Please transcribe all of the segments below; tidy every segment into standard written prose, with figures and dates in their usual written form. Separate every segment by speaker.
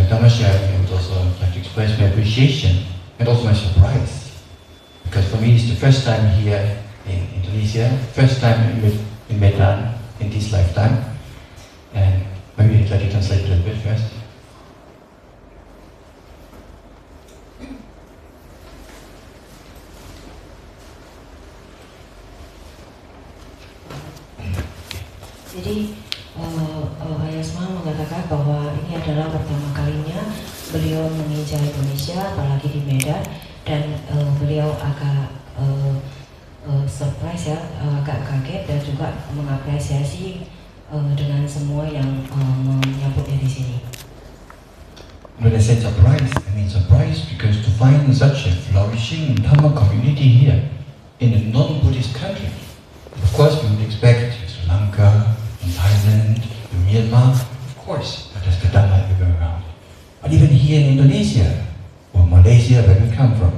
Speaker 1: Dhamma sharing, I would also like to express my appreciation and also my surprise. Because for me, it's the first time here in Indonesia, first time in Medan in this lifetime. And maybe I'd like to translate a little bit first.
Speaker 2: Jadi Ayasma mengatakan bahwa ini adalah pertama kalinya beliau menginjak Indonesia, apalagi di Medan, dan beliau agak surprise ya, agak kaget dan juga mengapresiasi dengan semua yang menyambutnya di sini.
Speaker 1: When I say surprise, I mean surprise because to find such a flourishing Dhamma community here in a non-Buddhist country, of course we would expect Sri Lanka, in Thailand, in Myanmar, of course, there's the Dhamma everywhere around. But even here in Indonesia, or Malaysia where we come from,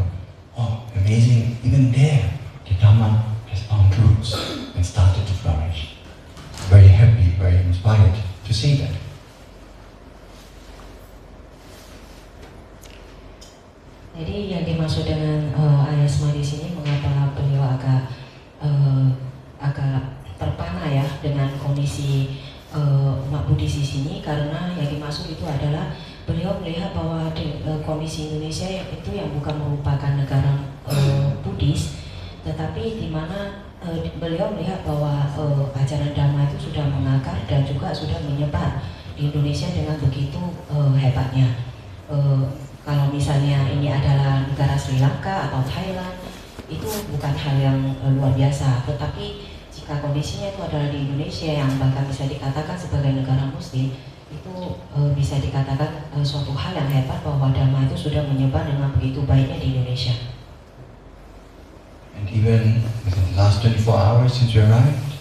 Speaker 1: oh, amazing, even there, the Dhamma has found roots and started to flourish. Very happy, very inspired to see that.
Speaker 2: Jadi yang dimaksud dengan Ayasma di sini, mengapa beliau agak terpana ya dengan kondisi umat Buddhis di sini, karena yang dimaksud itu adalah beliau melihat bahwa kondisi Indonesia yang bukan merupakan negara Buddhis, tetapi di mana beliau melihat bahwa ajaran Dhamma itu sudah mengakar dan juga sudah menyebar di Indonesia dengan begitu hebatnya. Kalau misalnya ini adalah negara Sri Lanka atau Thailand, itu bukan hal yang luar biasa, tetapi jika kondisinya itu adalah di Indonesia yang bahkan bisa dikatakan sebagai negara Muslim, itu bisa dikatakan suatu hal yang hebat bahwa Dhamma itu sudah menyebar dengan begitu baiknya di Indonesia.
Speaker 1: And even within the last 24 hours since we arrived,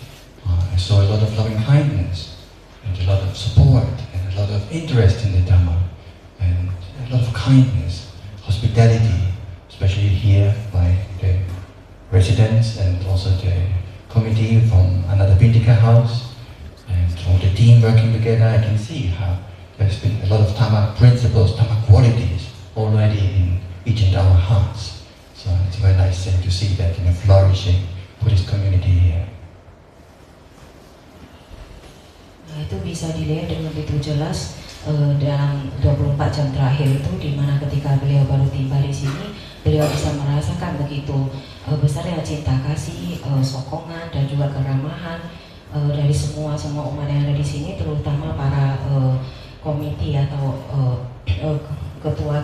Speaker 1: I saw a lot of loving kindness and a lot of support and a lot of interest in the Dhamma and a lot of kindness, hospitality, especially here by the residents and also the committee from another Pindika house and all the team working together. I can see how there's been a lot of Dhamma principles, Dhamma qualities already in each and our hearts. So it's a very nice thing to see that in a flourishing Buddhist community here.
Speaker 2: Nah, itu bisa dilihat dengan begitu jelas dalam 24 jam terakhir itu, di mana ketika beliau baru tiba di sini, beliau bisa merasakan begitu besarnya cinta kasih, sokongan dan juga keramahan dari semua umat yang ada di sini, terutama para komiti atau ketua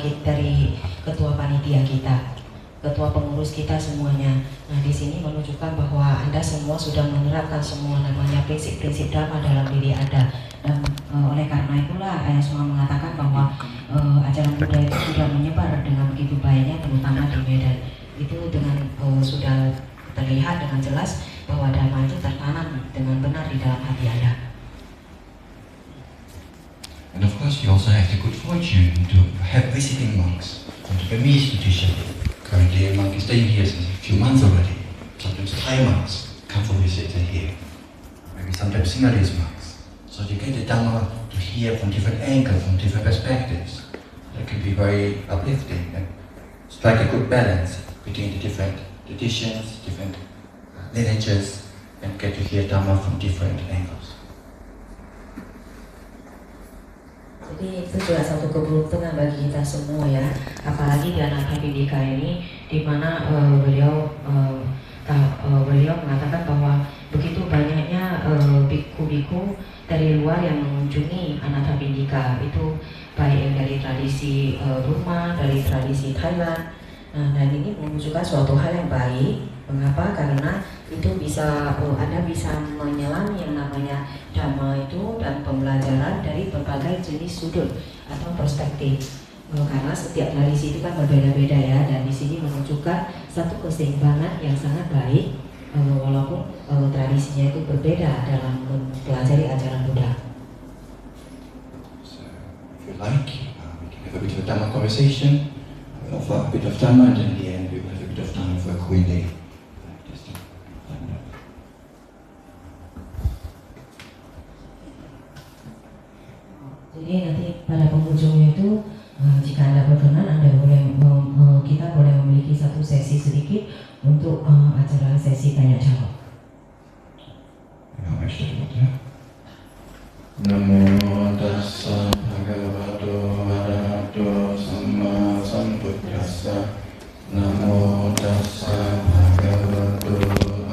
Speaker 2: panitia kita, ketua pengurus kita semuanya. Nah, di sini menunjukkan bahwa Anda semua sudah menerapkan semua namanya prinsip-prinsip Dhamma dalam diri Anda. Dan oleh karena itulah Ayasma mengatakan bahwa ajaran Buddha itu sudah menyebar dengan begitu baiknya, terutama di Medan. Itu dengan sudah terlihat dengan jelas bahwa Dhamma itu tertanam dengan benar di dalam hati Anda.
Speaker 1: And of course you also have the good fortune to have visiting monks from the Burmese tradition. Currently a monk is staying here since a few months already. Sometimes Thai monks come for visit here. Maybe sometimes Sinhalese monks. So you get the Dhamma to hear from different angles, from different perspectives. That can be very uplifting and strike a good balance between the different traditions, different lineages, and get to hear Dhamma from different angles.
Speaker 2: Jadi itu juga satu keberuntungan bagi kita semua ya, apalagi di Anatha Pindika ini, di mana beliau mengatakan bahwa begitu banyaknya biku-biku dari luar yang mengunjungi Anatha Pindika, itu baik yang dari tradisi Burma, dari tradisi Thailand. Nah, dan ini menunjukkan suatu hal yang baik. Mengapa? Karena itu bisa Anda bisa menyelami yang namanya Dhamma itu dan pembelajaran dari berbagai jenis sudut atau perspektif. Karena setiap tradisi itu kan berbeda-beda ya, dan di sini menunjukkan satu keseimbangan yang sangat baik, walaupun tradisinya itu berbeda dalam mempelajari ajaran Buddha.
Speaker 1: So, if you like, we can have a bit of a Dhamma conversation, we'll offer a bit of Dhamma, and then in the end we will have a bit of time for a Q&A.
Speaker 2: Jadi nanti pada penghujungnya itu jika Anda berkenan, Anda boleh kita boleh memiliki satu sesi sedikit untuk acara sesi tanya jawab.
Speaker 1: Namo tassa bhagavato arahato samma sambuddhassa. Namo tassa bhagavato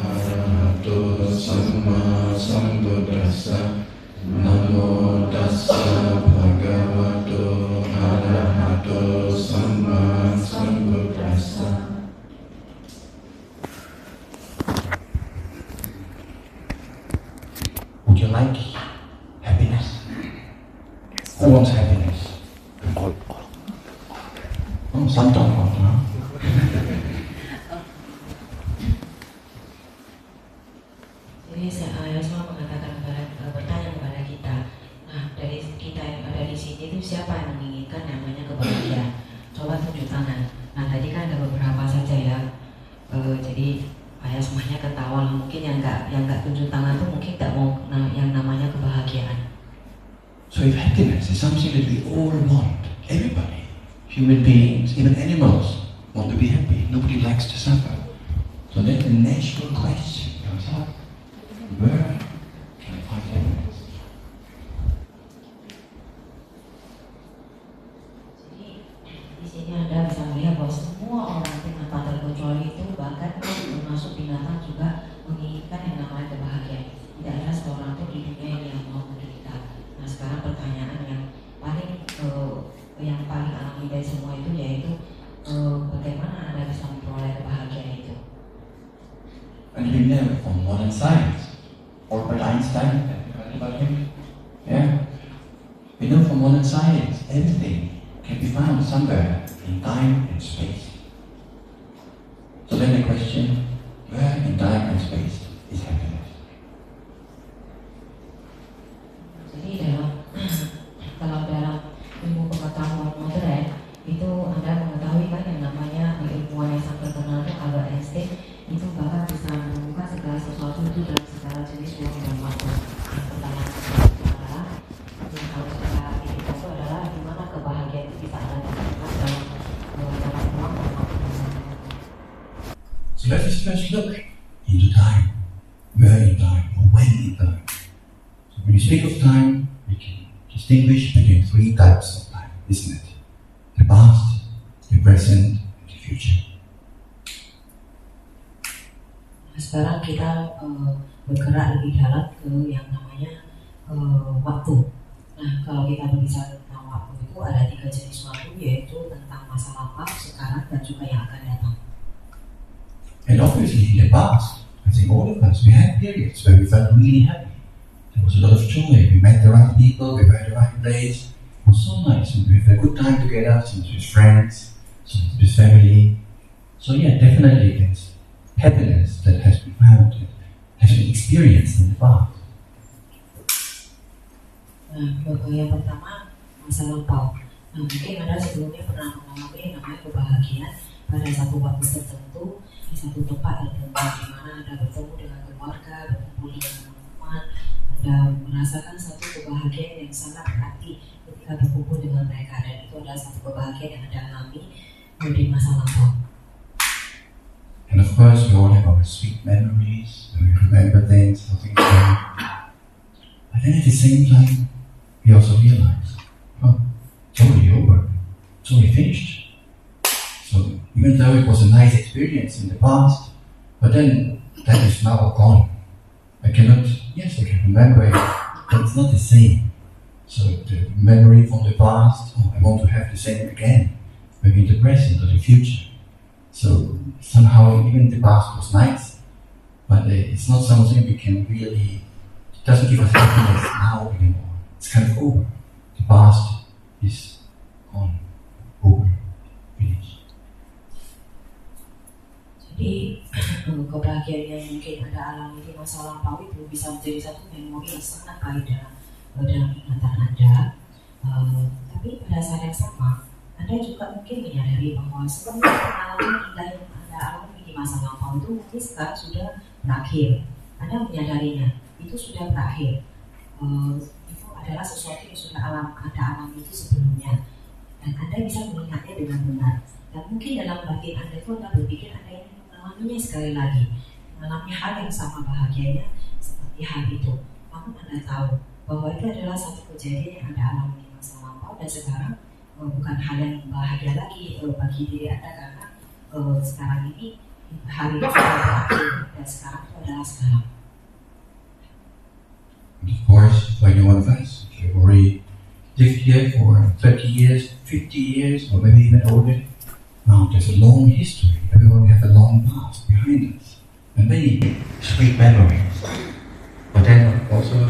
Speaker 1: arahato samma sambuddhassa. Namo tassa bhagavato arahato samma sambuddhassa. Would you like happiness? Who wants happiness? Oh, some don't want, huh?
Speaker 2: Jadi saya semua mengatakan bertanya kepada kita, nah dari kita yang ada di sini itu siapa yang menginginkan namanya kebahagiaan? Coba tunjuk tangan. Nah tadi kan ada beberapa saja ya. Jadi ayah semuanya ketawa lah. Mungkin yang nggak tunjuk tangan tuh mungkin nggak mau yang namanya kebahagiaan.
Speaker 1: So if happiness is something that we all want, everybody, human beings, even animals, want to be happy. Nobody likes to suffer. So then the natural question comes up: where can I find happiness?
Speaker 2: Jadi di sini Anda bisa melihat bahwa semua orang tanpa terkecuali itu bahkan termasuk binatang juga menginginkan yang namanya kebahagiaan. Tidak ada seorang pun di dunia ini yang mau menderita. Nah sekarang pertanyaan yang paling alami dari semua itu yaitu bagaimana Anda bisa memperoleh kebahagiaan itu?
Speaker 1: And we know from modern science, Albert Einstein, have you heard about him? Yeah. We know from modern science, everything can be found somewhere in time and space. So then the question, where in time and space is happiness?
Speaker 2: Jadi kalau dalam ilmu pengetahuan modern itu Anda mengetahui kan yang namanya ilmuwan yang sangat terkenal itu Albert Einstein itu bahkan bisa menemukan segala sesuatu itu dalam segala jenis ruang dan waktu. Yang pertanyaan adalah yang harus kita pikirkan itu adalah di mana kebahagiaan itu bisa Anda dapatkan dalam ruang dan waktu.
Speaker 1: So let us first look into time. Where in time or when in time? So when you speak of time, we can distinguish between three types of time, isn't it? The past, the present, and the future.
Speaker 2: Sekarang kita bergerak lebih dalam ke yang namanya waktu. Nah, kalau kita berbicara tentang waktu itu ada 3 jenis waktu, yaitu tentang masa lampau, sekarang, dan juga yang akan datang.
Speaker 1: And obviously in the past, I think all of us, we had periods where we felt really happy. There was a lot of joy, we met the right people, we were at the right place. It was so nice, and we had a good time together, sometimes with friends, sometimes with family. So yeah, definitely there's happiness that has been found, has been experienced in the past.
Speaker 2: Nah, yang pertama masa lampau. Nah, mungkin Anda sebelumnya pernah mengalami yang namanya kebahagiaan pada satu waktu tertentu, di satu tempat tertentu, di mana Anda bertemu dengan keluarga, bertemu dengan teman-teman, Anda merasakan satu kebahagiaan yang sangat berarti ketika berkumpul dengan mereka, dan itu adalah satu kebahagiaan yang Anda alami di masa lampau.
Speaker 1: And of course, we all have our sweet memories, when we remember things, how things were. But then at the same time, we also realize, oh, it's already over, it's already finished. So even though it was a nice experience in the past, but then that is now gone. I can remember it, but it's not the same. So the memory from the past, I want to have the same again, maybe in the present or the future. So somehow even the past was nice, but it's not something we can really, it doesn't give us happiness now anymore. It's kind of over. The past is gone, over, finished.
Speaker 2: Jadi kebahagiaan yang mungkin Anda alami di masa lampau itu bisa menjadi satu memori yang sangat baik dalam ingatan Anda. Tapi pada saat yang sama, Anda juga mungkin menyadari bahwa semua pengalaman indah yang Anda alami di masa lampau itu mungkin sekarang sudah berakhir. Anda menyadarinya, itu sudah berakhir. Itu ada adalah sesuatu yang sudah Anda alami itu sebelumnya, dan Anda bisa mengingatnya dengan benar. Dan mungkin dalam batin Anda itu Anda berpikir Anda ingin mengalaminya sekali lagi, mengalami hal yang sama bahagianya seperti hal itu. Namun Anda tahu bahwa itu adalah satu kejadian yang Anda alami di masa lampau, dan sekarang bukan hal yang bahagia lagi bagi diri Anda, karena sekarang ini hari itu sudah berakhir, dan sekarang itu adalah sekarang.
Speaker 1: Of course, like one of us, if you've already lived here for 30 years, 50 years, or maybe even older, there's a long history. Everyone have a long past behind us, and many sweet memories. But then also,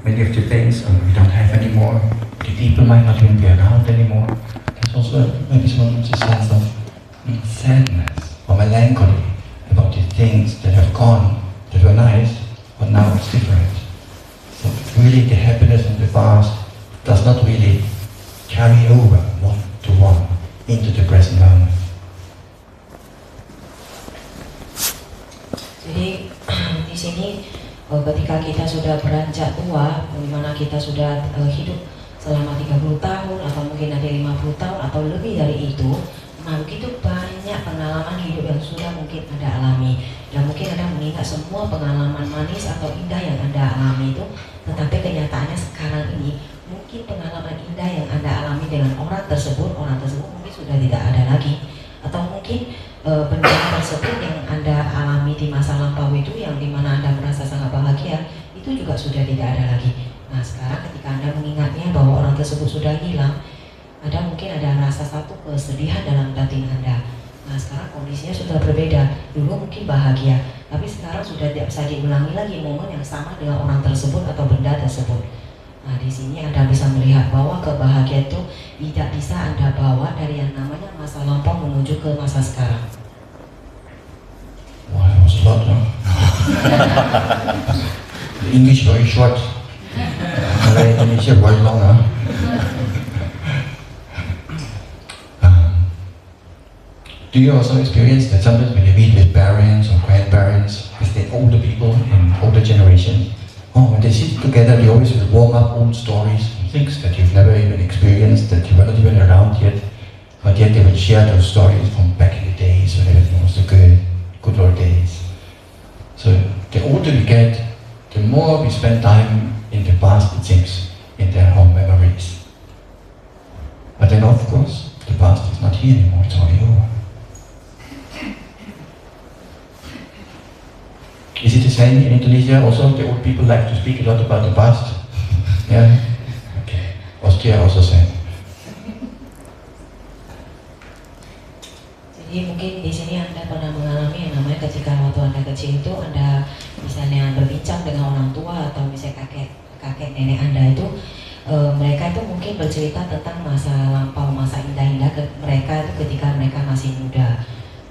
Speaker 1: many of the things we don't have anymore. The people might not even be around anymore. There's also maybe some sense of sadness or melancholy about the things that have gone, that were nice, but now it's different. So really the happiness in the past does not really carry over one to one into the present moment.
Speaker 2: Jadi di sini ketika kita sudah beranjak tua, di mana kita sudah hidup selama 30 tahun atau mungkin ada 50 tahun atau lebih dari itu, nah begitu banyak pengalaman hidup yang sudah mungkin Anda alami, dan mungkin Anda mengingat semua pengalaman manis atau indah yang Anda alami itu, tetapi kenyataannya sekarang ini mungkin pengalaman indah yang Anda alami dengan orang tersebut mungkin sudah tidak ada lagi, atau mungkin benda tersebut yang Anda alami di masa lampau itu, yang dimana Anda merasa sangat bahagia, itu juga sudah tidak ada lagi. Nah sekarang ketika Anda mengingatnya bahwa orang tersebut sudah hilang, ada mungkin ada rasa satu kesedihan dalam batin Anda. Nah sekarang kondisinya sudah berbeda. Dulu mungkin bahagia, tapi sekarang sudah tidak bisa diulangi lagi momen yang sama dengan orang tersebut atau benda tersebut. Nah di sini Anda bisa melihat bahwa kebahagiaan itu tidak bisa Anda bawa dari yang namanya masa lampau menuju ke masa sekarang.
Speaker 1: Wow, that was a lot, no? The English very short. Malay Indonesia very long, huh? Do you also experience that sometimes when you meet with parents or grandparents, with the older people in older generations, when they sit together, they always will warm up old stories, things that you've never even experienced, that you were not even around yet, but yet they will share those stories from back in the days when everything was the good old days. So the older we get, the more we spend time in the past, it seems, in their home memories. But then of course, the past is not here anymore, it's already over. Is it the same in Indonesia? Also, the old people like to speak a lot about the past. Yeah. Okay. Austria also same.
Speaker 2: Jadi mungkin di sini Anda pernah mengalami yang namanya ketika waktu Anda kecil itu Anda misalnya berbincang dengan orang tua atau misalnya kakek nenek Anda itu, mereka itu mungkin bercerita tentang masa lampau, masa indah-indah mereka itu ketika mereka masih muda.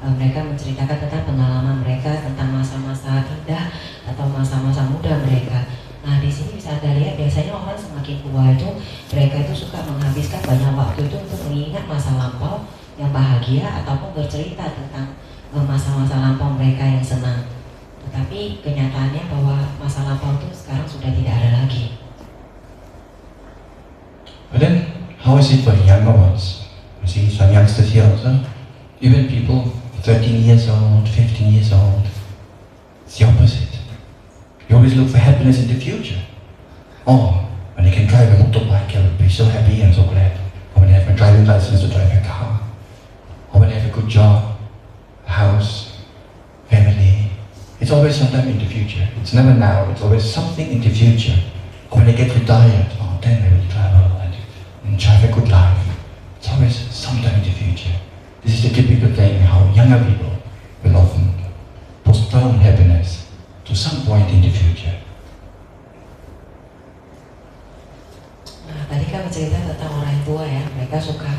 Speaker 2: Mereka menceritakan tentang pengalaman mereka, tentang masa-masa indah atau masa-masa muda mereka. Nah di sini bisa Anda lihat biasanya orang semakin tua itu mereka itu suka menghabiskan banyak waktu itu untuk mengingat masa lampau yang bahagia ataupun bercerita tentang masa-masa lampau mereka yang senang. Tetapi kenyataannya bahwa masa lampau itu sekarang sudah tidak ada lagi.
Speaker 1: But then, how is it for the younger ones? You see some youngsters here also, even people 13 years old, 15 years old, it's the opposite. You always look for happiness in the future. When they can drive a motorbike, I'll be so happy and so glad. Or when they have a driving license to drive a car. Or when they have a good job, a house, family. It's always sometime in the future. It's never now, it's always something in the future. Or when they get retired, then they will travel and drive a good life. It's always sometime in the future. This is the typical thing how younger people will often postpone happiness to some point in the future.
Speaker 2: Nah, tadi kan bercerita tentang orang tua ya, mereka suka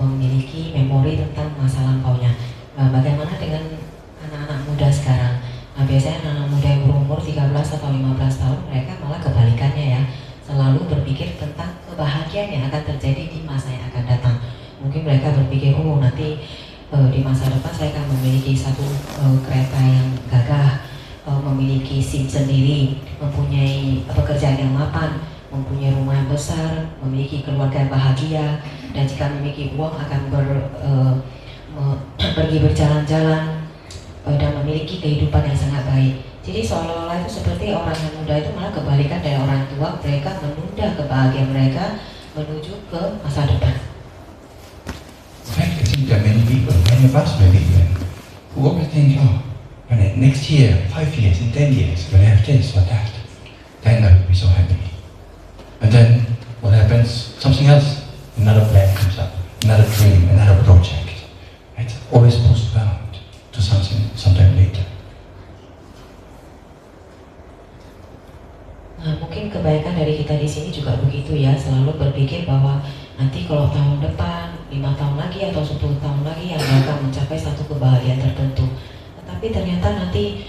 Speaker 2: memiliki memori tentang masa lampaunya. Nah, bagaimana dengan anak-anak muda sekarang? Nah, biasanya anak-anak muda yang berumur 13 atau 15 tahun, mereka malah kebalikannya ya, selalu berpikir tentang kebahagiaan yang akan terjadi di masa yang akan datang. Mungkin mereka berpikir, nanti di masa depan saya akan memiliki satu kereta yang gagah, memiliki SIM sendiri, mempunyai pekerjaan yang mapan, mempunyai rumah yang besar, memiliki keluarga yang bahagia, dan jika memiliki uang akan pergi berjalan-jalan dan memiliki kehidupan yang sangat baik. Jadi seolah-olah itu seperti orang yang muda itu malah kebalikan dari orang tua, mereka menunda kebahagiaan mereka menuju ke masa depan.
Speaker 1: In fact, I think there are many people, many of us maybe even, who always think, oh, when next year, 5 years, in 10 years, when I have this or that, then I will be so happy. And then what happens? Something else, another plan comes up, another dream, another project. It's always postponed to sometime later.
Speaker 2: Nah, mungkin kebaikan dari kita di sini juga begitu ya, selalu berpikir bahwa nanti kalau tahun depan, 5 tahun lagi atau 10 tahun lagi yang akan mencapai satu kebahagiaan tertentu. Tetapi ternyata nanti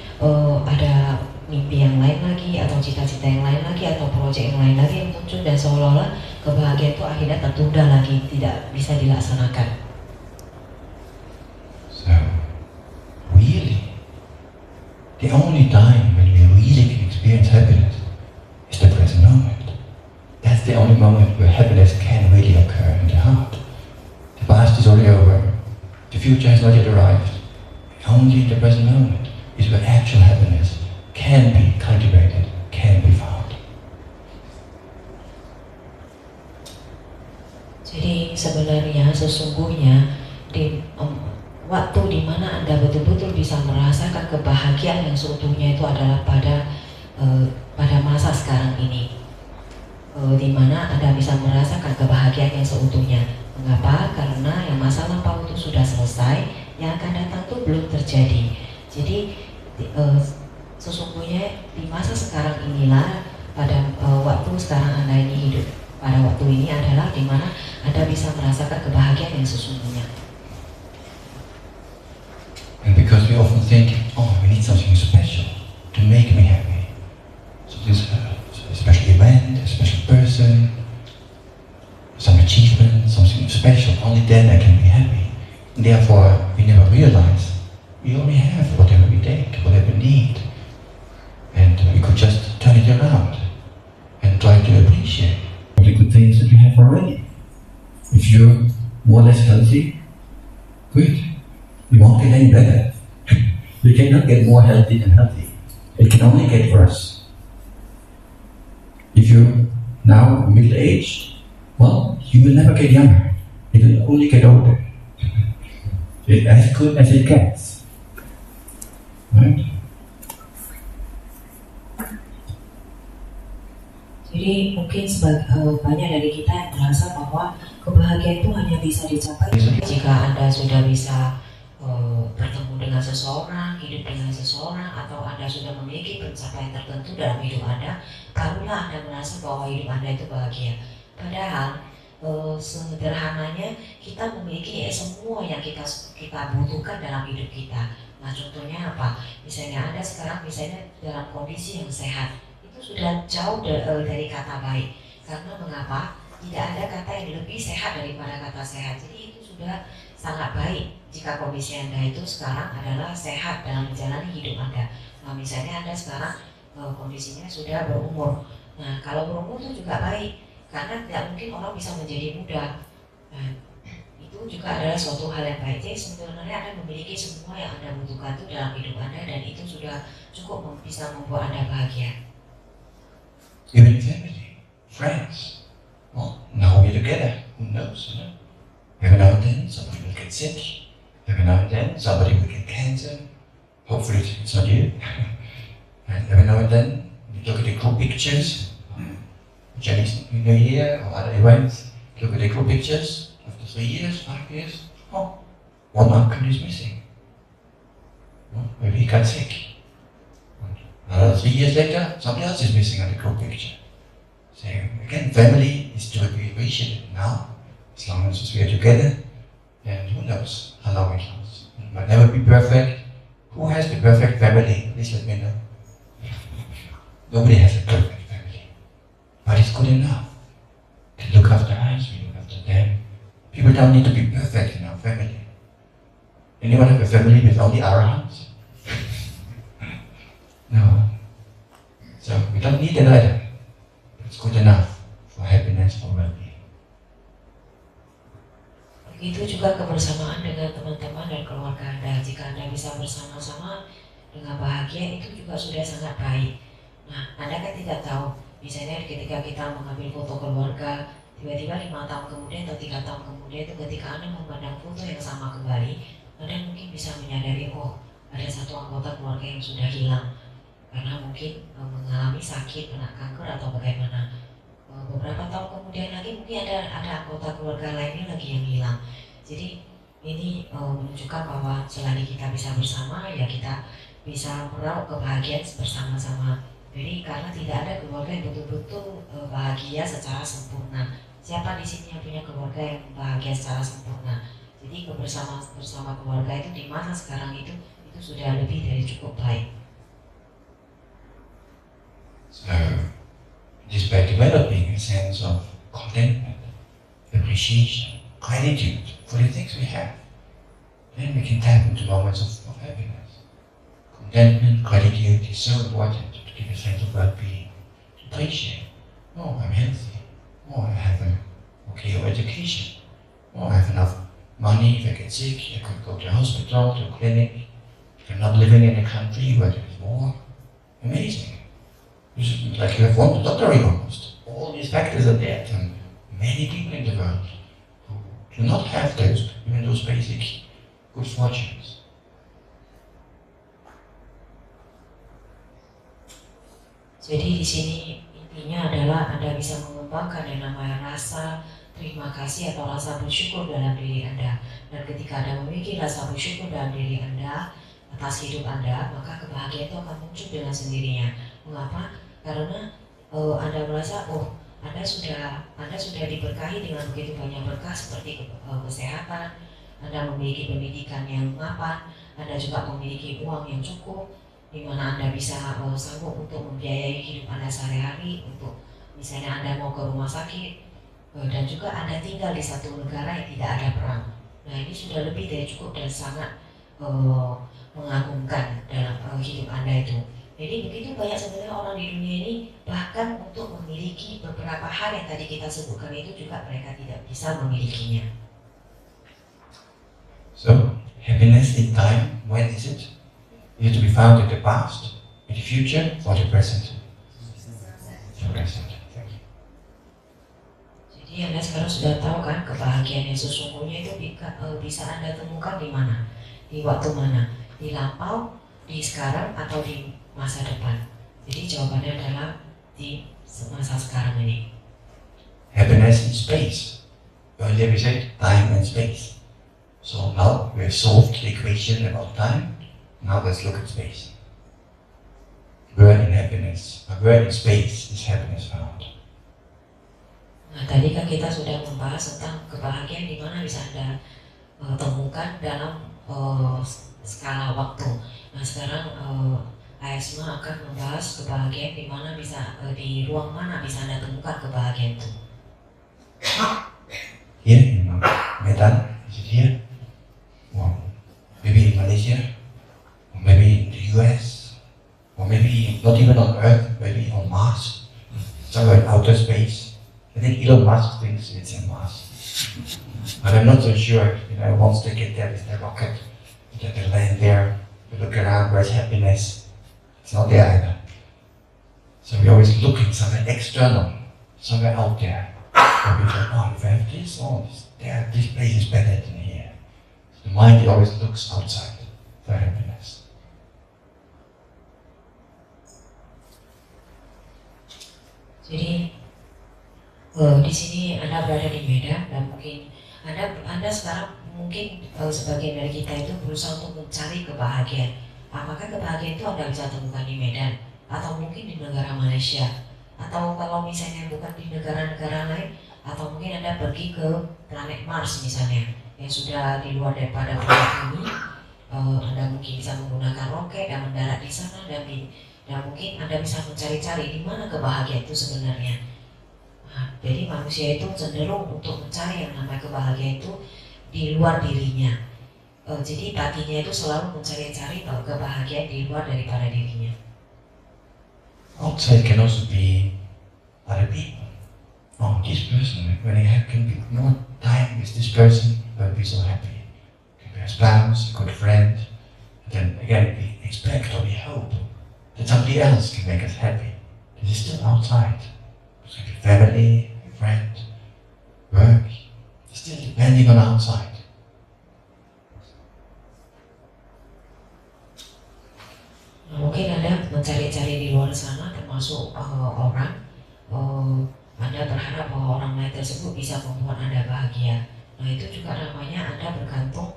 Speaker 2: ada mimpi yang lain lagi, atau cita-cita yang lain lagi, atau proyek yang lain lagi yang muncul, dan seolah-olah kebahagiaan itu akhirnya tertunda lagi, tidak bisa dilaksanakan.
Speaker 1: So, really, the only time when we really can experience happiness is the present moment. That's the only moment where happiness can really occur in the heart. The past is already over. The future has not yet arrived. Only the present moment is where actual happiness can be cultivated, can be found.
Speaker 2: Jadi sebenarnya sesungguhnya di waktu di mana Anda betul-betul bisa merasakan kebahagiaan yang seutuhnya itu adalah pada masa sekarang ini, di mana Anda bisa merasakan kebahagiaan yang seutuhnya. Mengapa? Karena yang masa lampau itu sudah selesai, yang akan datang itu belum terjadi. Jadi sesungguhnya di masa sekarang inilah, pada waktu sekarang Anda ini hidup pada waktu ini adalah di mana Anda bisa merasakan kebahagiaan yang sesungguhnya.
Speaker 1: And because we often think, oh, we need something special to make me happy. Something, a special event, a special person, some achievement, something special. Only then I can be happy. And therefore, we never realize we only have whatever we take, whatever we need. And we could just turn it around and try to appreciate the good things that we have already. If you're more or less healthy, good. You won't get any better. You cannot get more healthy than healthy. It can only get worse. If you're now middle-aged, well, you will never get younger. It will only get older. It's as good as it gets. Right?
Speaker 2: Jadi mungkin banyak dari kita yang merasa bahwa kebahagiaan itu hanya bisa dicapai jika Anda sudah bisa bertemu dengan seseorang, hidup dengan seseorang, atau Anda sudah memiliki pencapaian tertentu dalam hidup Anda, barulah Anda merasa bahwa hidup Anda itu bahagia. Padahal sederhananya kita memiliki semua yang kita butuhkan dalam hidup kita. Nah, contohnya apa? Misalnya Anda sekarang dalam kondisi yang sehat, itu sudah jauh dari kata baik. Karena mengapa? Tidak ada kata yang lebih sehat daripada kata sehat. Jadi itu sudah sangat baik jika kondisi Anda itu sekarang adalah sehat dalam menjalani hidup Anda. Nah, misalnya Anda sekarang kondisinya sudah berumur. Nah, kalau berumur itu juga baik, karena tidak mungkin orang bisa menjadi muda. Nah, itu juga adalah suatu hal yang baik. Jadi sebenarnya Anda memiliki semua yang Anda butuhkan itu dalam hidup Anda, dan itu sudah cukup bisa membuat Anda bahagia.
Speaker 1: Even family, friends. Well, now we're together. Who knows, you know? Every now and then somebody will get sick. Every now and then somebody will get cancer. Hopefully it's not you. And every now and then you look at the group pictures, Chinese New Year or other events. Look at the group pictures after 3 years, 5 years. Oh, one uncle is missing. Well, maybe he got sick. Another 3 years later, somebody else is missing on the group picture. So again, family is to be appreciated now. As long as we are together, and who knows how long it lasts. It might never be perfect. Who has the perfect family? Please let me know. Nobody has a perfect family. But it's good enough to look after us, we look after them. People don't need to be perfect in our family. Anyone have a family with only arahants? No. So we don't need that either. It's good enough. happiness or well-being.
Speaker 2: Begitu juga kebersamaan dengan teman-teman dan keluarga Anda. Jika Anda bisa bersama-sama dengan bahagia, itu juga sudah sangat baik. Nah, Anda kan tidak tahu, misalnya ketika kita mengambil foto keluarga, tiba-tiba 5 tahun kemudian atau 3 tahun kemudian itu ketika Anda memandang foto yang sama kembali, Anda mungkin bisa menyadari, oh ada satu anggota keluarga yang sudah hilang karena mungkin mengalami sakit, kena kanker atau bagaimana. Beberapa tahun kemudian lagi mungkin ada anggota keluarga lainnya lagi yang hilang. Jadi ini menunjukkan bahwa selagi kita bisa bersama, ya kita bisa meraup kebahagiaan bersama-sama. Jadi karena tidak ada keluarga yang betul-betul bahagia secara sempurna. Siapa di sini yang punya keluarga yang bahagia secara sempurna? Jadi bersama keluarga itu di masa sekarang itu sudah lebih dari cukup baik.
Speaker 1: So, it is by developing a sense of contentment, appreciation, gratitude for the things we have, then we can tap into moments of happiness. Contentment, gratitude is so important to give a sense of well-being, to appreciate. Oh, I'm healthy. Oh, I have an okay education. Oh, I have enough money. If I get sick, I could go to a hospital, to a clinic. I'm not living in a country where there is war. Amazing. It's like you have won the lottery almost. All these factors are there, and many people in the world who do not have those, even those basic good fortunes.
Speaker 2: Jadi di sini intinya adalah Anda bisa mengembangkan yang namanya rasa terima kasih atau rasa bersyukur dalam diri Anda. Dan ketika Anda memiliki rasa bersyukur dalam diri Anda atas hidup Anda, maka kebahagiaan itu akan muncul dengan sendirinya. Mengapa? Karena Anda merasa, oh Anda sudah diberkahi dengan begitu banyak berkah seperti kesehatan, Anda memiliki pendidikan yang mapan, Anda juga memiliki uang yang cukup, di mana Anda bisa sanggup untuk membiayai hidup Anda sehari-hari, untuk misalnya Anda mau ke rumah sakit, dan juga Anda tinggal di satu negara yang tidak ada perang. Nah ini sudah lebih dari cukup dan sangat mengagumkan dalam hidup Anda itu. Jadi begitu banyak sebenarnya orang di dunia ini, bahkan untuk memiliki beberapa hal yang tadi kita sebutkan itu juga mereka tidak bisa memilikinya.
Speaker 1: So, happiness in time, when is it? Is it to be found in the past, in the future, or the present? The present. Thank you.
Speaker 2: Jadi Anda sekarang sudah tahu kan kebahagiaan yang sesungguhnya itu bisa Anda temukan di mana? Di waktu mana? Di lampau, di sekarang, atau di masa depan. Jadi jawabannya adalah di masa sekarang ini.
Speaker 1: Happiness in space. Earlier we said time and space. So now we have solved the equation about time. Now let's look at space. Where in happiness, where in space is happiness found?
Speaker 2: Nah tadi kan kita sudah membahas tentang kebahagiaan di mana bisa Anda temukan dalam skala waktu. Nah sekarang ASMA akan membahas kebahagiaan di mana bisa di ruang mana bisa Anda temukan kebahagiaan itu.
Speaker 1: Here in Medan, is it here? Or maybe in Malaysia, or maybe in the US, or maybe not even on Earth, maybe on Mars, somewhere in outer space. I think Elon Musk thinks it's in Mars, but I'm not so sure. Once they get there with their rocket, that they land there, they look around, where's happiness? It's not there either. So we're always looking somewhere external, somewhere out there. Where we think, oh, if I have this, this place is better than here. So the mind always looks outside for happiness.
Speaker 2: Jadi di sini Anda berada di Medan dan mungkin Anda sekarang mungkin sebagian dari kita itu berusaha untuk mencari kebahagiaan. Apakah kebahagiaan itu Anda bisa temukan di Medan atau mungkin di negara Malaysia, atau kalau misalnya bukan di negara-negara lain, atau mungkin Anda pergi ke planet Mars misalnya yang sudah di luar daripada planet ini, Anda mungkin bisa menggunakan roket dan mendarat di sana dan mungkin Anda bisa mencari-cari di mana kebahagiaan itu sebenarnya. Nah, jadi manusia itu cenderung untuk mencari yang namanya kebahagiaan itu di luar dirinya. Jadi batinnya itu selalu mencari-cari kebahagiaan di luar daripada dirinya.
Speaker 1: Outside can also be other people. Oh, this this person, when he can be more time with this person, will be so happy. Can be a spouse, a good friend. And then again, we expect or we hope that somebody else can make us happy. This is still outside. It's like a family, a friend, work. It's still depending on outside.
Speaker 2: Mungkin Anda mencari-cari di luar sana, termasuk orang. Anda berharap bahwa orang lain tersebut bisa membuat Anda bahagia. Nah, itu juga namanya Anda bergantung,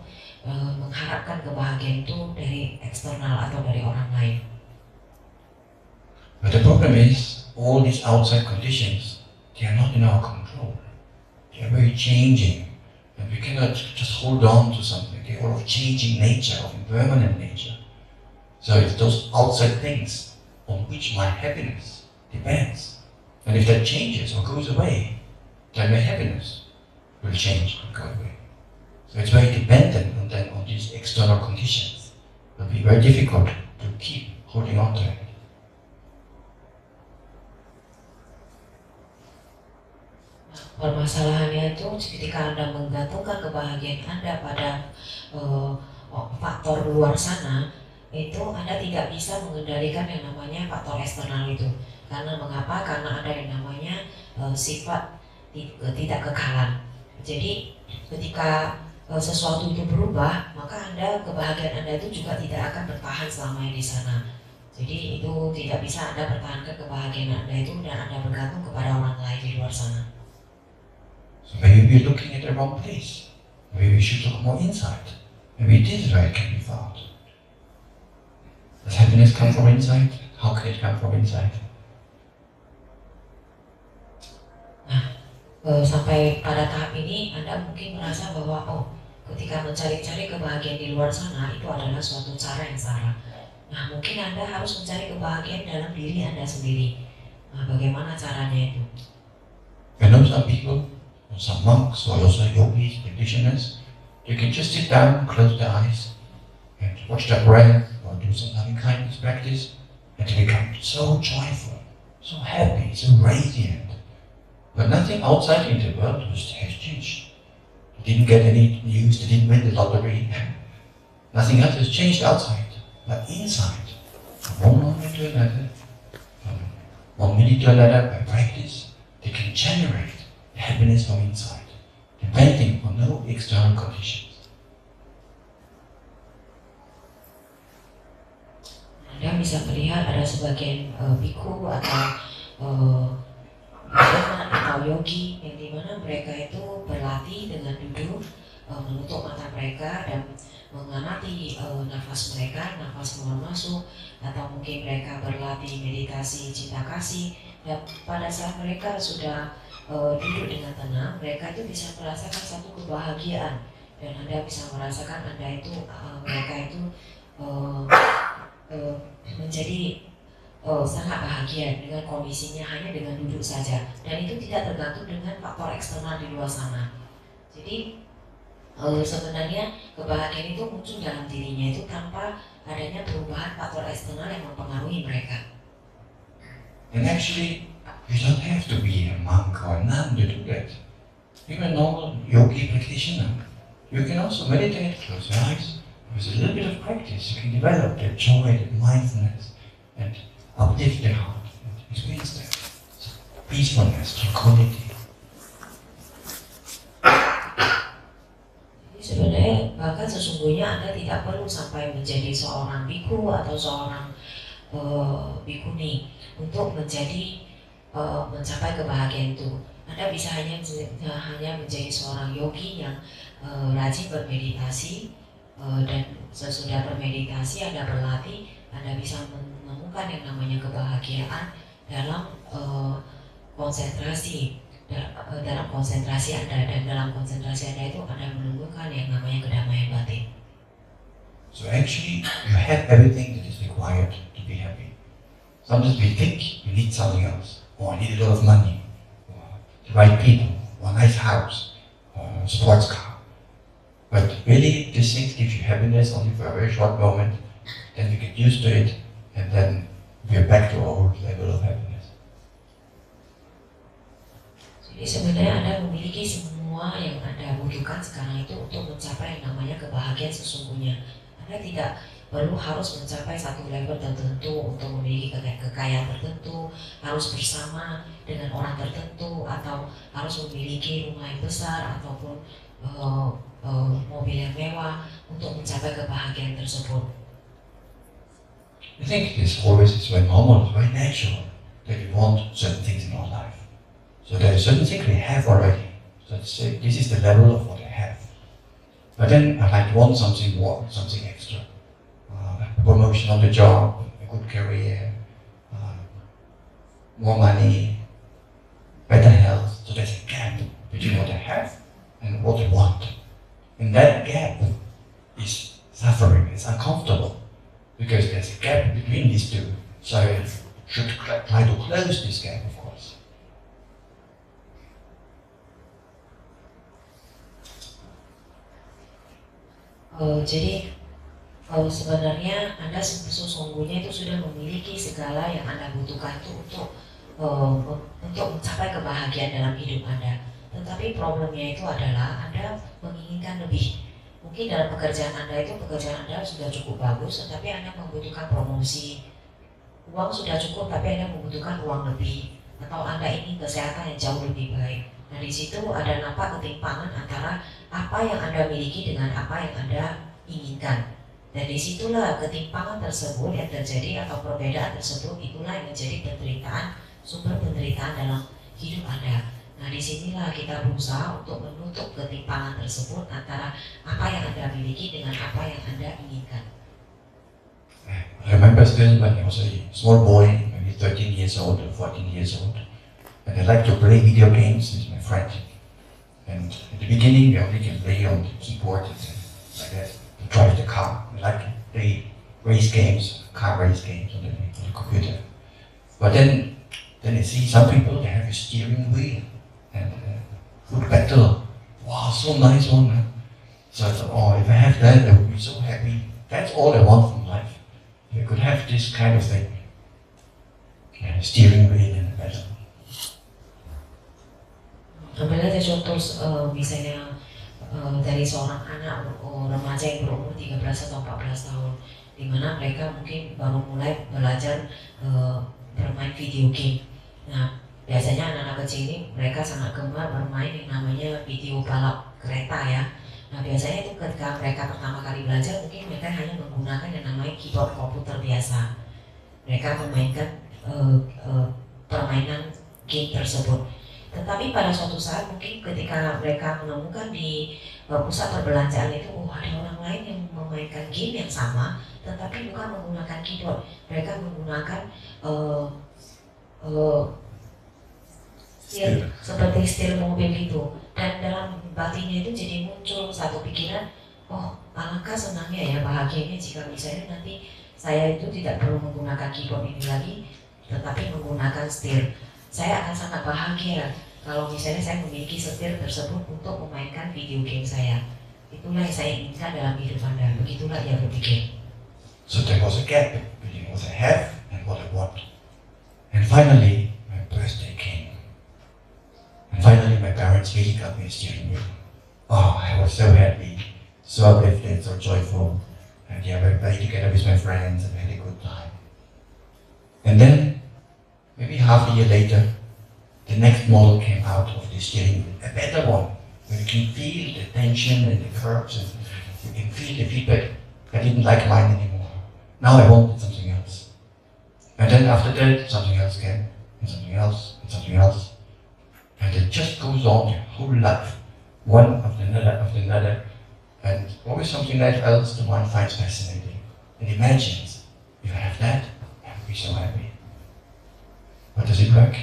Speaker 2: mengharapkan kebahagiaan itu dari eksternal atau dari orang lain.
Speaker 1: But the problem is, all these outside conditions, they are not in our control. They are very changing. And we cannot just hold on to something. They are of changing nature, of impermanent nature. So it's those outside things on which my happiness depends. And if that changes or goes away, then my happiness will change and go away. So it's very dependent on these external conditions. It will be very difficult to keep holding on to it.
Speaker 2: Permasalahannya itu ketika Anda menggantungkan kebahagiaan Anda pada faktor luar sana, itu Anda tidak bisa mengendalikan yang namanya faktor eksternal itu. Karena mengapa? Karena ada yang namanya sifat tidak kekalan. Jadi ketika sesuatu itu berubah, maka kebahagiaan Anda itu juga tidak akan bertahan selamanya di sana. Jadi itu tidak bisa Anda pertahankan kebahagiaan Anda itu dan Anda bergantung kepada orang lain di luar sana.
Speaker 1: So maybe we're looking at the wrong place. Maybe we should look more inside. Maybe this is where it can be found. Does happiness come from inside? How can it come from inside?
Speaker 2: Nah, sampai pada tahap ini Anda mungkin merasa bahwa ketika mencari-cari kebahagiaan di luar sana itu adalah suatu cara yang salah. Nah, mungkin Anda harus mencari kebahagiaan dalam diri Anda sendiri. Nah, bagaimana caranya itu?
Speaker 1: I know some people, some monks or also yogis, practitioners, they can just sit down, close their eyes, and watch their breath, or do some loving kindness practice, and they become so joyful, so happy, so radiant. But nothing outside in the world has changed. They didn't get any news, they didn't win the lottery. Nothing else has changed outside. But inside, from one moment to another, from 1 minute to another, by practice, they can generate happiness from inside, depending on no external conditions.
Speaker 2: Anda bisa melihat ada sebagian biku atau atau yogi yang dimana mereka itu berlatih dengan duduk, menutup mata mereka dan mengamati nafas mereka, nafas keluar masuk, atau mungkin mereka berlatih meditasi cinta kasih. Dan pada saat mereka sudah duduk dengan tenang, mereka itu bisa merasakan satu kebahagiaan dan Anda bisa merasakan mereka itu menjadi sangat bahagia dengan kondisinya hanya dengan duduk saja, dan itu tidak tergantung dengan faktor eksternal di luar sana. Jadi sebenarnya kebahagiaan itu muncul dalam dirinya itu tanpa adanya perubahan faktor eksternal yang mempengaruhi mereka.
Speaker 1: And actually, you don't have to be a monk or a nun to do that. Even a normal yogi practitioner, you can also meditate, close your eyes. With a little bit of practice, you can develop that joy, that mindfulness, and uplift the heart, and experience that peacefulness, tranquility.
Speaker 2: Jadi sebenarnya bahkan sesungguhnya Anda tidak perlu sampai menjadi seorang biku atau seorang bikuni untuk mencapai kebahagiaan itu. Anda bisa hanya menjadi seorang yogi yang rajin bermeditasi, dan sesudah bermeditasi Anda berlatih, Anda bisa menemukan yang namanya kebahagiaan dalam konsentrasi Anda, dan dalam konsentrasi Anda itu Anda menemukan yang namanya kedamaian batin.
Speaker 1: So actually, you have everything that is required to be happy. Sometimes we think we need something else. I need a lot of money, or the right people, or a nice house, or a sports car. But really, these things give you happiness only for a very short moment. Then you get used to it, and then we're back to our old level of happiness.
Speaker 2: Jadi sebenarnya Anda memiliki semua yang Anda butuhkan sekarang itu untuk mencapai yang namanya kebahagiaan sesungguhnya. Anda tidak perlu harus mencapai satu level tertentu untuk memiliki kekayaan tertentu, harus bersama dengan orang tertentu, atau harus memiliki rumah yang besar ataupun mobil yang mewah untuk mencapai kebahagiaan tersebut.
Speaker 1: I think this always is very normal, it's very natural that we want certain things in our life. So there are certain things we have already. So let's say this is the level of what I have. But then I might want something more, something extra. A promotion on the job, a good career, more money, better health. So there's a gap between what I have and what I want. And that gap is suffering, it's uncomfortable. Because there's a gap between these two. So I should try to close this gap, of course.
Speaker 2: Jadi sebenarnya Anda sesungguhnya itu sudah memiliki segala yang Anda butuhkan itu untuk mencapai kebahagiaan dalam hidup Anda. Tetapi problemnya itu adalah Anda menginginkan lebih. Mungkin dalam pekerjaan Anda sudah cukup bagus, tetapi Anda membutuhkan promosi. Uang sudah cukup, tapi Anda membutuhkan uang lebih. Atau Anda ingin kesehatan yang jauh lebih baik. Nah, di situ ada nampak ketimpangan antara apa yang Anda miliki dengan apa yang Anda inginkan. Dan disitulah ketimpangan tersebut yang terjadi atau perbedaan tersebut itulah yang menjadi penderitaan, sumber penderitaan dalam hidup Anda. Nah, disinilah kita berusaha untuk menutup ketimpangan tersebut antara apa yang Anda miliki dengan apa yang Anda inginkan.
Speaker 1: I remember still when I was a small boy, maybe 13 years old or 14 years old, and I liked to play video games with my friend. And at the beginning, we only can play on the keyboard and like that, to drive the car. I like to play race games, car race games on the computer. But then I see some people, they have a steering wheel and foot pedal. Wow, so nice one. Huh? So I thought, oh, if I have that, I would be so happy. That's all I want from life. If I could have this kind of thing. Yeah, a steering wheel and a pedal.
Speaker 2: Ambil aja contoh misalnya dari seorang anak remaja yang berumur 13 atau 14 tahun, di mana mereka mungkin baru mulai belajar bermain video game. Nah, biasanya anak-anak kecil ini mereka sangat gemar bermain yang namanya video balap kereta ya. Nah, biasanya itu ketika mereka pertama kali belajar mungkin mereka hanya menggunakan yang namanya keyboard komputer biasa. Mereka memainkan permainan game tersebut. Tetapi pada suatu saat mungkin ketika mereka menemukan di pusat perbelanjaan itu, ada orang lain yang memainkan game yang sama, tetapi bukan menggunakan keyboard. Mereka menggunakan seperti setir mobil gitu. Dan dalam batinnya itu jadi muncul satu pikiran, oh alangkah senangnya ya, bahagianya jika misalnya nanti saya itu tidak perlu menggunakan keyboard ini lagi, tetapi menggunakan setir. Saya akan sangat bahagia kalau misalnya saya memiliki setir tersebut untuk memainkan video game saya. Itulah yang saya inginkan dalam hidup Anda. Begitulah ia berpikir.
Speaker 1: So there was a gap between what I have and what I want. And finally, my birthday came. And finally, my parents really got me a steering wheel. Oh, I was so happy, so uplifted, so joyful. And yeah, we played together with my friends and we had a good time. And then, maybe half a year later, the next model came out of the steering wheel, a better one, where you can feel the tension and the curves and you can feel the feedback. I didn't like mine anymore. Now I wanted something else. And then after that, something else came, and something else, and something else. And it just goes on your whole life, one after another, and always something else the mind finds fascinating. And imagines, if I have that, I would be so happy. But does it work?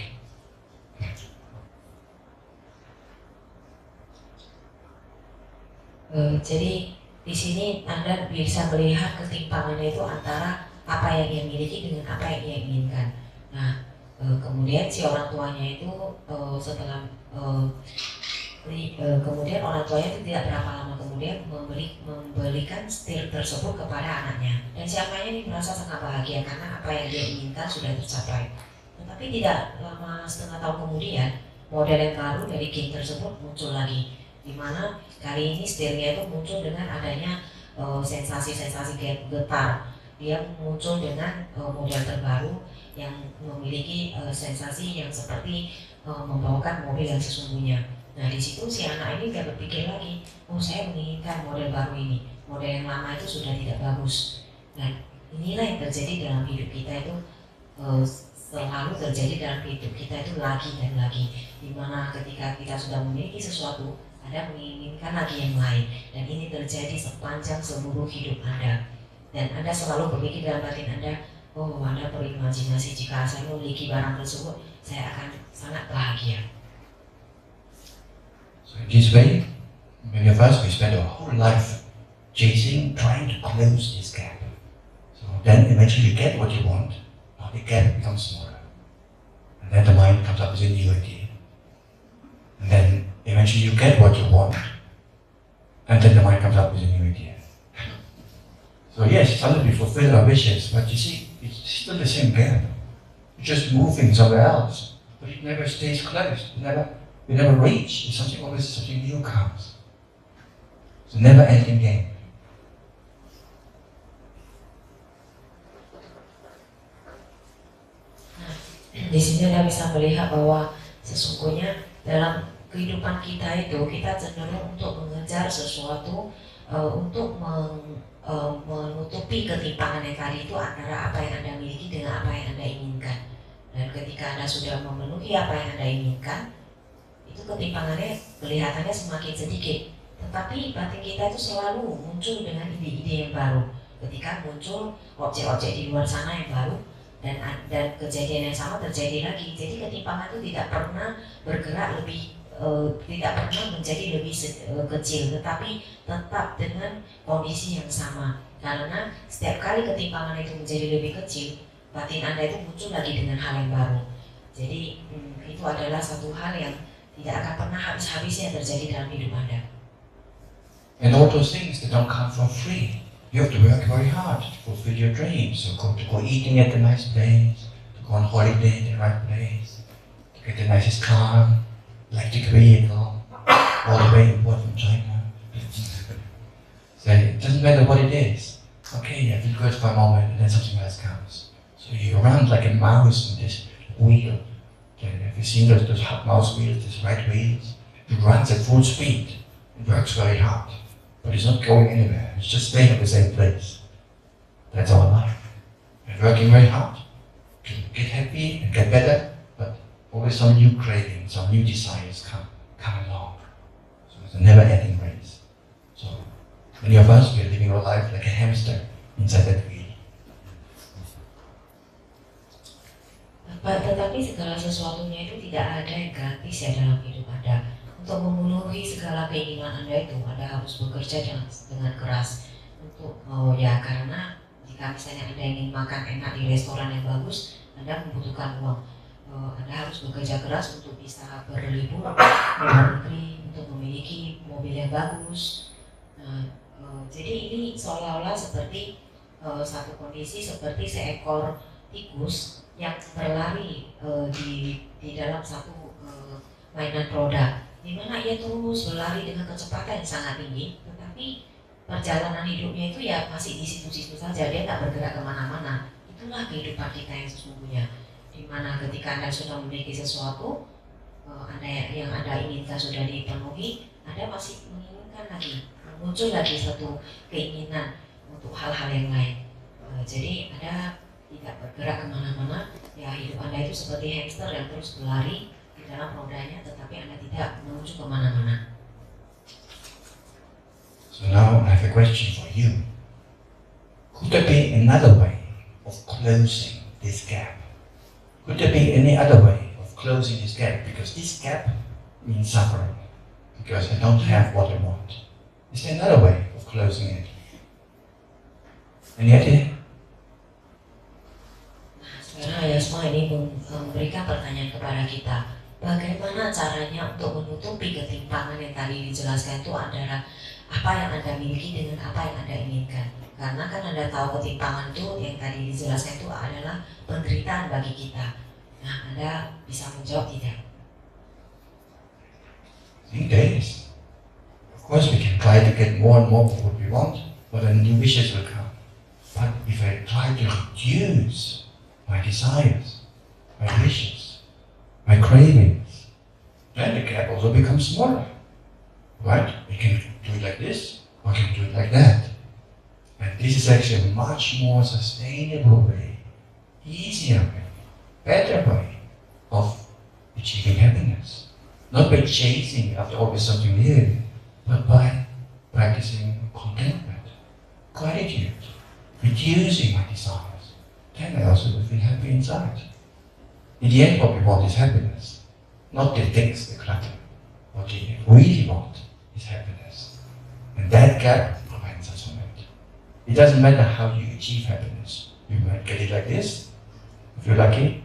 Speaker 2: Jadi di sini Anda bisa melihat ketimpangannya itu antara apa yang ia miliki dengan apa yang ia inginkan. Nah, kemudian si orang tuanya itu kemudian orang tuanya itu tidak berapa lama kemudian membelikan setir tersebut kepada anaknya. Dan si anaknya ini merasa sangat bahagia karena apa yang dia inginkan sudah tercapai. Tetapi tidak lama setengah tahun kemudian model yang baru dari game tersebut muncul lagi, dimana kali ini setirnya itu muncul dengan adanya sensasi-sensasi getar. Dia muncul dengan model terbaru yang memiliki sensasi yang seperti membawakan mobil yang sesungguhnya. Nah di situ si anak ini dia berpikir lagi, oh saya menginginkan model baru ini, model yang lama itu sudah tidak bagus. Nah inilah yang terjadi dalam hidup kita itu, selalu terjadi dalam hidup kita itu lagi dan lagi, dimana ketika kita sudah memiliki sesuatu, Anda menginginkan lagi yang lain, dan ini terjadi sepanjang seluruh hidup Anda. Dan Anda selalu berpikir dalam batin Anda, oh Anda berimajinasi jika saya memiliki barang tersebut, saya akan sangat bahagia.
Speaker 1: So in this way, many of us, we spend our whole life chasing, trying to close this gap. So then eventually you get what you want, now the gap becomes smaller. And then the mind comes up with a new idea. And then eventually you get what you want, and then the mind comes up with a new idea. So yes, suddenly we fulfill our wishes, but you see, it's still the same gap. You're just moving somewhere else, but it never stays closed. You never reach. It's always something new comes. It's a never-ending game.
Speaker 2: Di sini Anda bisa melihat bahwa sesungguhnya dalam kehidupan kita itu kita cenderung untuk mengejar sesuatu, untuk menutupi ketimpangan yang tadi itu antara apa yang Anda miliki dengan apa yang Anda inginkan. Dan ketika Anda sudah memenuhi apa yang Anda inginkan, itu ketimpangannya kelihatannya semakin sedikit. Tetapi batin kita itu selalu muncul dengan ide-ide yang baru. Ketika muncul objek-objek di luar sana yang baru, dan kejadian yang sama terjadi lagi. Jadi ketimpangan itu tidak pernah bergerak lebih, tidak pernah menjadi lebih kecil, tetapi tetap dengan kondisi yang sama. Karena setiap kali ketimpangan itu menjadi lebih kecil, batin Anda itu muncul lagi dengan hal yang baru. Jadi itu adalah satu hal yang tidak akan pernah habis-habisnya terjadi dalam hidup Anda.
Speaker 1: And all those things, they don't come for free. You have to work very hard to fulfill your dreams. So to go eating at a nice place, to go on holiday in the right place, to get the nicest car, electric vehicle, all the way import from China. So it doesn't matter what it is. Okay, you feel good for a moment, and then something else comes. So you run like a mouse in this wheel. Have you seen those mouse wheels, these red wheels? It runs at full speed. It works very hard. But it's not going anywhere. It's just staying at the same place. That's our life. We're working very hard to get happy and get better, but always some new cravings, some new desires come along. So it's a never-ending race. So many of us, we're living our life like a hamster inside that wheel.
Speaker 2: Tetapi segala sesuatunya itu tidak ada yang gratis ya dalam hidup Anda. Untuk memenuhi segala keinginan Anda itu, Anda harus bekerja dengan keras. Ya karena jika misalnya Anda ingin makan enak di restoran yang bagus, Anda membutuhkan uang. Anda harus bekerja keras untuk bisa berlibur ke luar negeri, untuk memiliki mobil yang bagus. Jadi ini seolah-olah seperti satu kondisi seperti seekor tikus yang berlari di dalam satu mainan roda, di mana ia terus berlari dengan kecepatan yang sangat tinggi, tetapi perjalanan hidupnya itu ya masih di situ-situ saja, dia tak bergerak kemana-mana. Itulah kehidupan kita yang sesungguhnya, di mana ketika Anda sudah memiliki sesuatu, yang Anda inginkan sudah dipenuhi, Anda masih menginginkan lagi, muncul lagi satu keinginan untuk hal-hal yang lain. Jadi Anda tidak bergerak kemana-mana, ya hidup Anda itu seperti hamster yang terus berlari di dalam rodanya, tetapi Anda tidak menuju kemana-mana.
Speaker 1: So now I have a question for you. Could there be another way of closing this gap? Could there be any other way of closing this gap? Because this gap means suffering, because I don't have what I want. Is there another way of closing it? Any idea?
Speaker 2: Sekarang Yasma ini memberikan pertanyaan kepada kita, bagaimana caranya untuk menutupi ketimpangan yang tadi dijelaskan itu adalah apa yang Anda miliki dengan apa yang Anda inginkan. Karena kan Anda tahu ketimpangan itu yang tadi dijelaskan itu adalah penderitaan bagi kita. Nah, Anda bisa menjawab tidak?
Speaker 1: think there is. Of course, we can try to get more and more of what we want, but then new wishes will come. But if I try to reduce my desires, my wishes, my cravings, then the gap also becomes smaller. Right? We can do it like this, or we can do it like that. And this is actually a much more sustainable way, easier way, better way of achieving happiness. Not by chasing after always something new, but by practicing contentment, gratitude, reducing my desires. Then I also will feel happy inside. In the end, what we want is happiness, not the things, the clutter. What we really want is happiness. And that gap prevents us from it. It doesn't matter how you achieve happiness. You might get it like this, if you're lucky,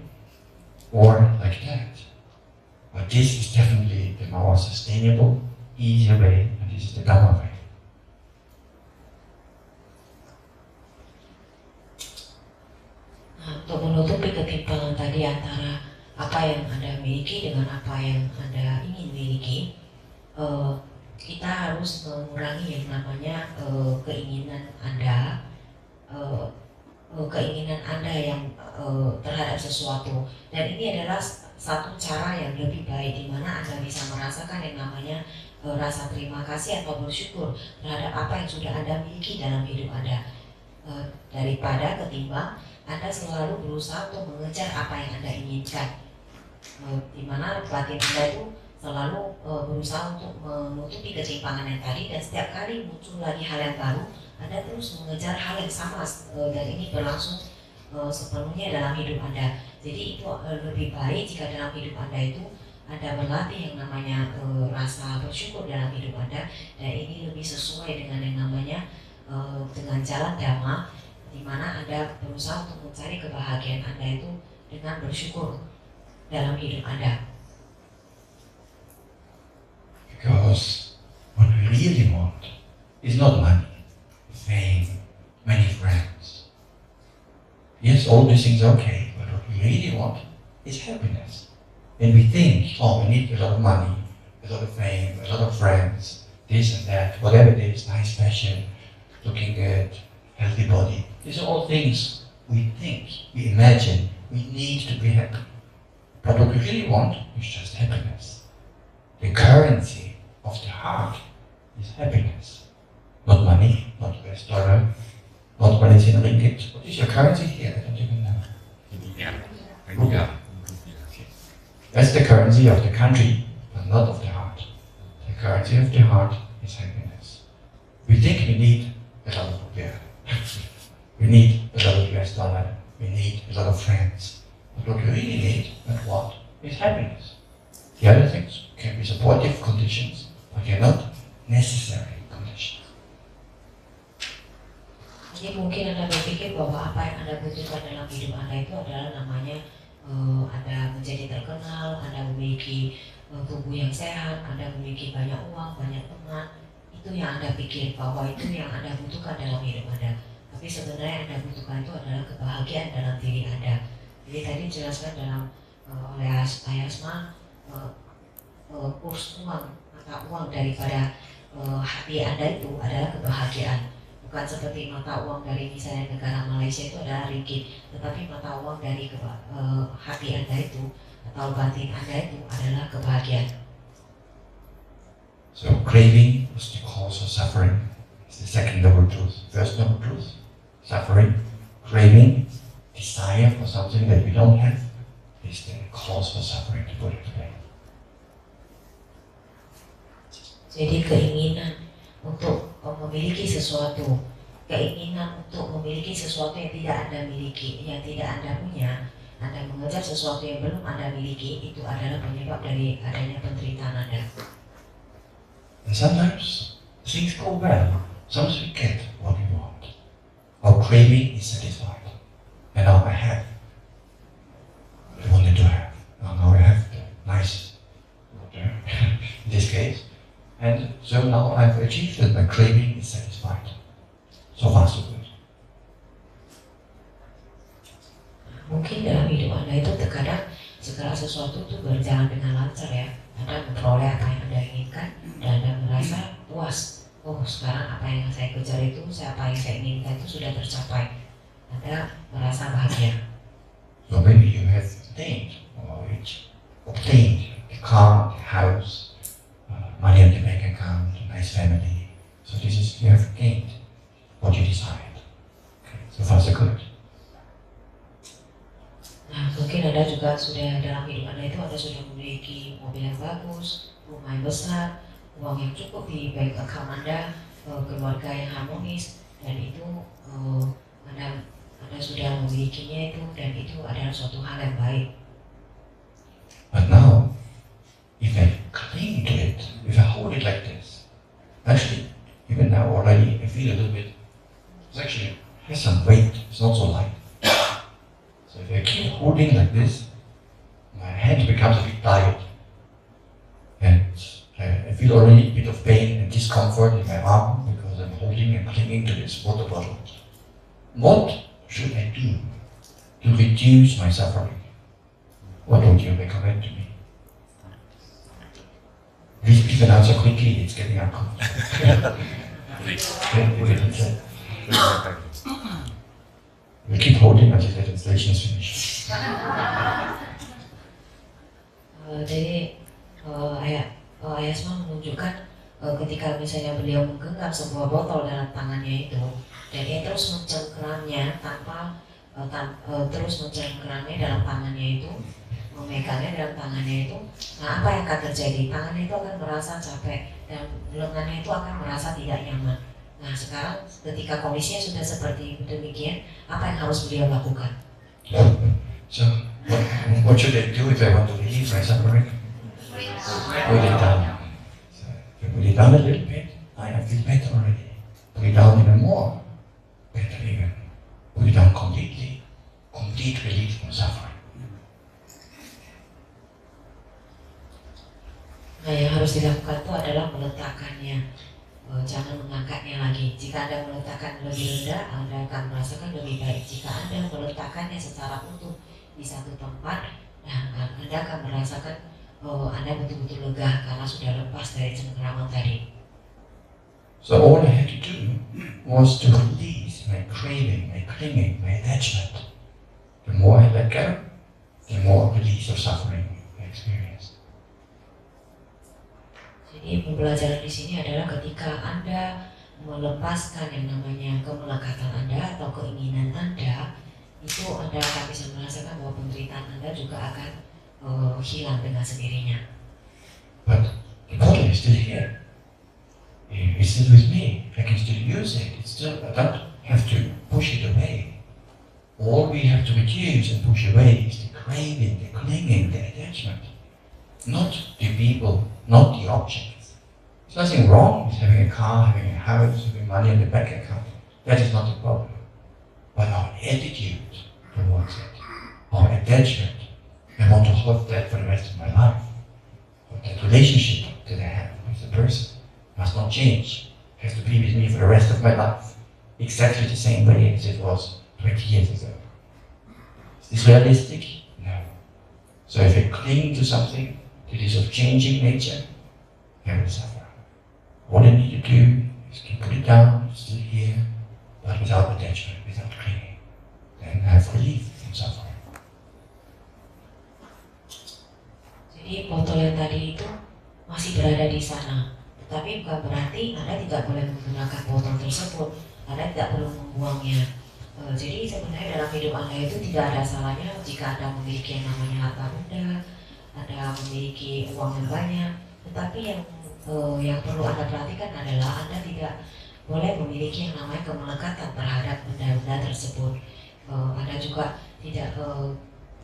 Speaker 1: or like that. But this is definitely the more sustainable, easier way, and this is the Dhamma way.
Speaker 2: Untuk menutupi ketimpangan tadi antara apa yang Anda miliki dengan apa yang Anda ingin miliki, kita harus mengurangi yang namanya keinginan Anda, yang terhadap sesuatu. Dan ini adalah satu cara yang lebih baik di mana Anda bisa merasakan yang namanya rasa terima kasih atau bersyukur terhadap apa yang sudah Anda miliki dalam hidup Anda, daripada ketimbang Anda selalu berusaha untuk mengejar apa yang Anda inginkan, di mana batin Anda itu selalu berusaha untuk menutupi ketimpangan yang tadi, dan setiap kali muncul lagi hal yang baru, Anda terus mengejar hal yang sama, dan ini berlangsung sepenuhnya dalam hidup Anda. Jadi itu lebih baik jika dalam hidup Anda itu Anda berlatih yang namanya rasa bersyukur dalam hidup Anda, dan ini lebih sesuai dengan yang namanya dengan jalan Dhamma, di mana Anda berusaha untuk mencari kebahagiaan Anda itu dengan bersyukur dalam hidup Anda.
Speaker 1: Because what we really want is not money, fame, many friends. Yes, all these things are okay, but what we really want is happiness. And we think, oh, we need a lot of money, a lot of fame, a lot of friends, this and that, whatever it is, nice fashion, looking good, healthy body. These are all things we think, we imagine, we need to be happy. But what we really want is just happiness. The currency of the heart is happiness. Not money, not US dollar, not Malaysian ringgit. What is your currency here? I don't even know. Rupiah. That's the currency of the country, but not of the heart. The currency of the heart is happiness. We think we need a lot of rupiah. We need a lot of US dollar. We need a lot of friends. But what we really need and want is happiness. The other things can be supportive conditions, but they're not necessary conditions.
Speaker 2: Jadi mungkin Anda berpikir bahwa apa yang Anda butuhkan dalam hidup Anda itu adalah namanya Anda menjadi terkenal, Anda memiliki tubuh yang sehat, Anda memiliki banyak uang, banyak teman. Itu yang Anda pikir bahwa itu yang Anda butuhkan dalam hidup Anda. Tapi sebenarnya yang Anda butuhkan itu adalah kebahagiaan dalam diri Anda. Jadi tadi dijelaskan dalam oleh Ayasma, kurs uang, mata uang daripada hati Anda itu adalah kebahagiaan. Bukan seperti mata uang dari misalnya negara Malaysia itu adalah ringgit, tetapi mata uang dari hati Anda itu atau batin Anda itu adalah kebahagiaan.
Speaker 1: So craving is the cause of suffering. It's the second noble truth. First noble truth, suffering. Craving, desire for something that we don't have, is the cause for suffering, to put it today.
Speaker 2: Jadi keinginan untuk memiliki sesuatu, keinginan untuk memiliki sesuatu yang tidak Anda miliki, yang tidak Anda punya, Anda mengejar sesuatu yang belum Anda miliki, itu adalah penyebab dari adanya penderitaan Anda.
Speaker 1: And sometimes things go well. Sometimes we get what we want. Our craving is satisfied. And now I have what I wanted to have. Now I have the nice water, in this case. And so now I've achieved that my craving is satisfied. So far so good.
Speaker 2: Mungkin dalam hidup Anda itu terkadang segala sesuatu itu berjalan dengan lancar ya. Anda memperoleh apa yang Anda inginkan, saya kejar itu, apa yang saya inginkan itu sudah tercapai. Anda merasa bahagia.
Speaker 1: So maybe you have attained or obtained a car, a house, money in the bank account, a nice family. So this is, you have gained what you desired. Okay. So far so good.
Speaker 2: Nah, mungkin Anda juga sudah dalam hidup Anda itu Anda sudah memiliki mobil yang bagus, rumah yang besar, uang yang cukup di bank account Anda, keluarga yang harmonis, dan itu Anda sudah memilikinya itu, dan itu adalah suatu hal yang baik.
Speaker 1: But now, if I cling to it, if I hold it like this, actually, even now already I feel a little bit, it has some weight, it's not so light. So if I keep holding like this, my hand becomes a bit tired. And I feel already a bit of pain and discomfort in my arm because I'm holding and clinging to this water bottle. What should I do to reduce my suffering? What would you recommend to me? Please give an answer quickly, it's getting uncomfortable. We keep holding until the translation is finished.
Speaker 2: Jadi Ayasma menunjukkan ketika misalnya beliau menggenggam sebuah botol dalam tangannya itu, dan ia terus mencengkeramnya terus mencengkeramnya dalam tangannya itu, memegangnya dalam tangannya itu. Nah, apa yang akan terjadi? Tangannya itu akan merasa capek dan lengannya itu akan merasa tidak nyaman. Nah, sekarang ketika kondisinya sudah seperti demikian, apa yang harus beliau lakukan?
Speaker 1: So, what should I do if I want to relieve my suffering? Put it down. So, if I put it down a little bit, I feel better already. Put it down even more, better even. Put it down completely, complete relief from suffering.
Speaker 2: Nah, yang harus dilakukan itu adalah meletakkannya. Jangan mengangkatnya lagi. Jika Anda meletakkan lebih rendah, Anda akan merasakan lebih baik. Jika Anda meletakkannya secara utuh di satu tempat, nah, Anda akan merasakan Anda betul-betul lega karena sudah lepas dari cengkeraman tadi.
Speaker 1: So all I had to do was to release my craving, my clinging, my attachment. The more I let go, the more release of suffering I experience.
Speaker 2: Jadi pembelajaran di sini adalah ketika Anda melepaskan yang namanya kemelekatan Anda atau keinginan Anda, itu Anda akan bisa merasakan bahwa penderitaan Anda juga akan hilang dengan sendirinya.
Speaker 1: But the bottle is still here. It's still with me. I can still use it. It's still, I don't have to push it away. All we have to reduce and push away is the craving, the clinging, the attachment. Not the people, not the objects. There's nothing wrong with having a car, having a house, having money in the bank account. That is not the problem. But our attitude towards it, our attachment, I want to hold that for the rest of my life. Or that relationship that I have with the person must not change. It has to be with me for the rest of my life. Exactly the same way as it was 20 years ago. Is this realistic? No. So if I cling to something that is of changing nature, I will suffer. All I need to do is to put it down, it's still here, but without attachment, without clinging. Then I have relief from suffering.
Speaker 2: Jadi botol yang tadi itu masih berada di sana, tetapi bukan berarti Anda tidak boleh menggunakan botol tersebut. Anda tidak perlu membuangnya. Jadi sebenarnya dalam hidup Anda itu tidak ada salahnya jika Anda memiliki yang namanya harta benda, Anda memiliki uang yang banyak, tetapi yang perlu Anda perhatikan adalah Anda tidak boleh memiliki yang namanya kemelekatan terhadap benda-benda tersebut. Anda juga tidak,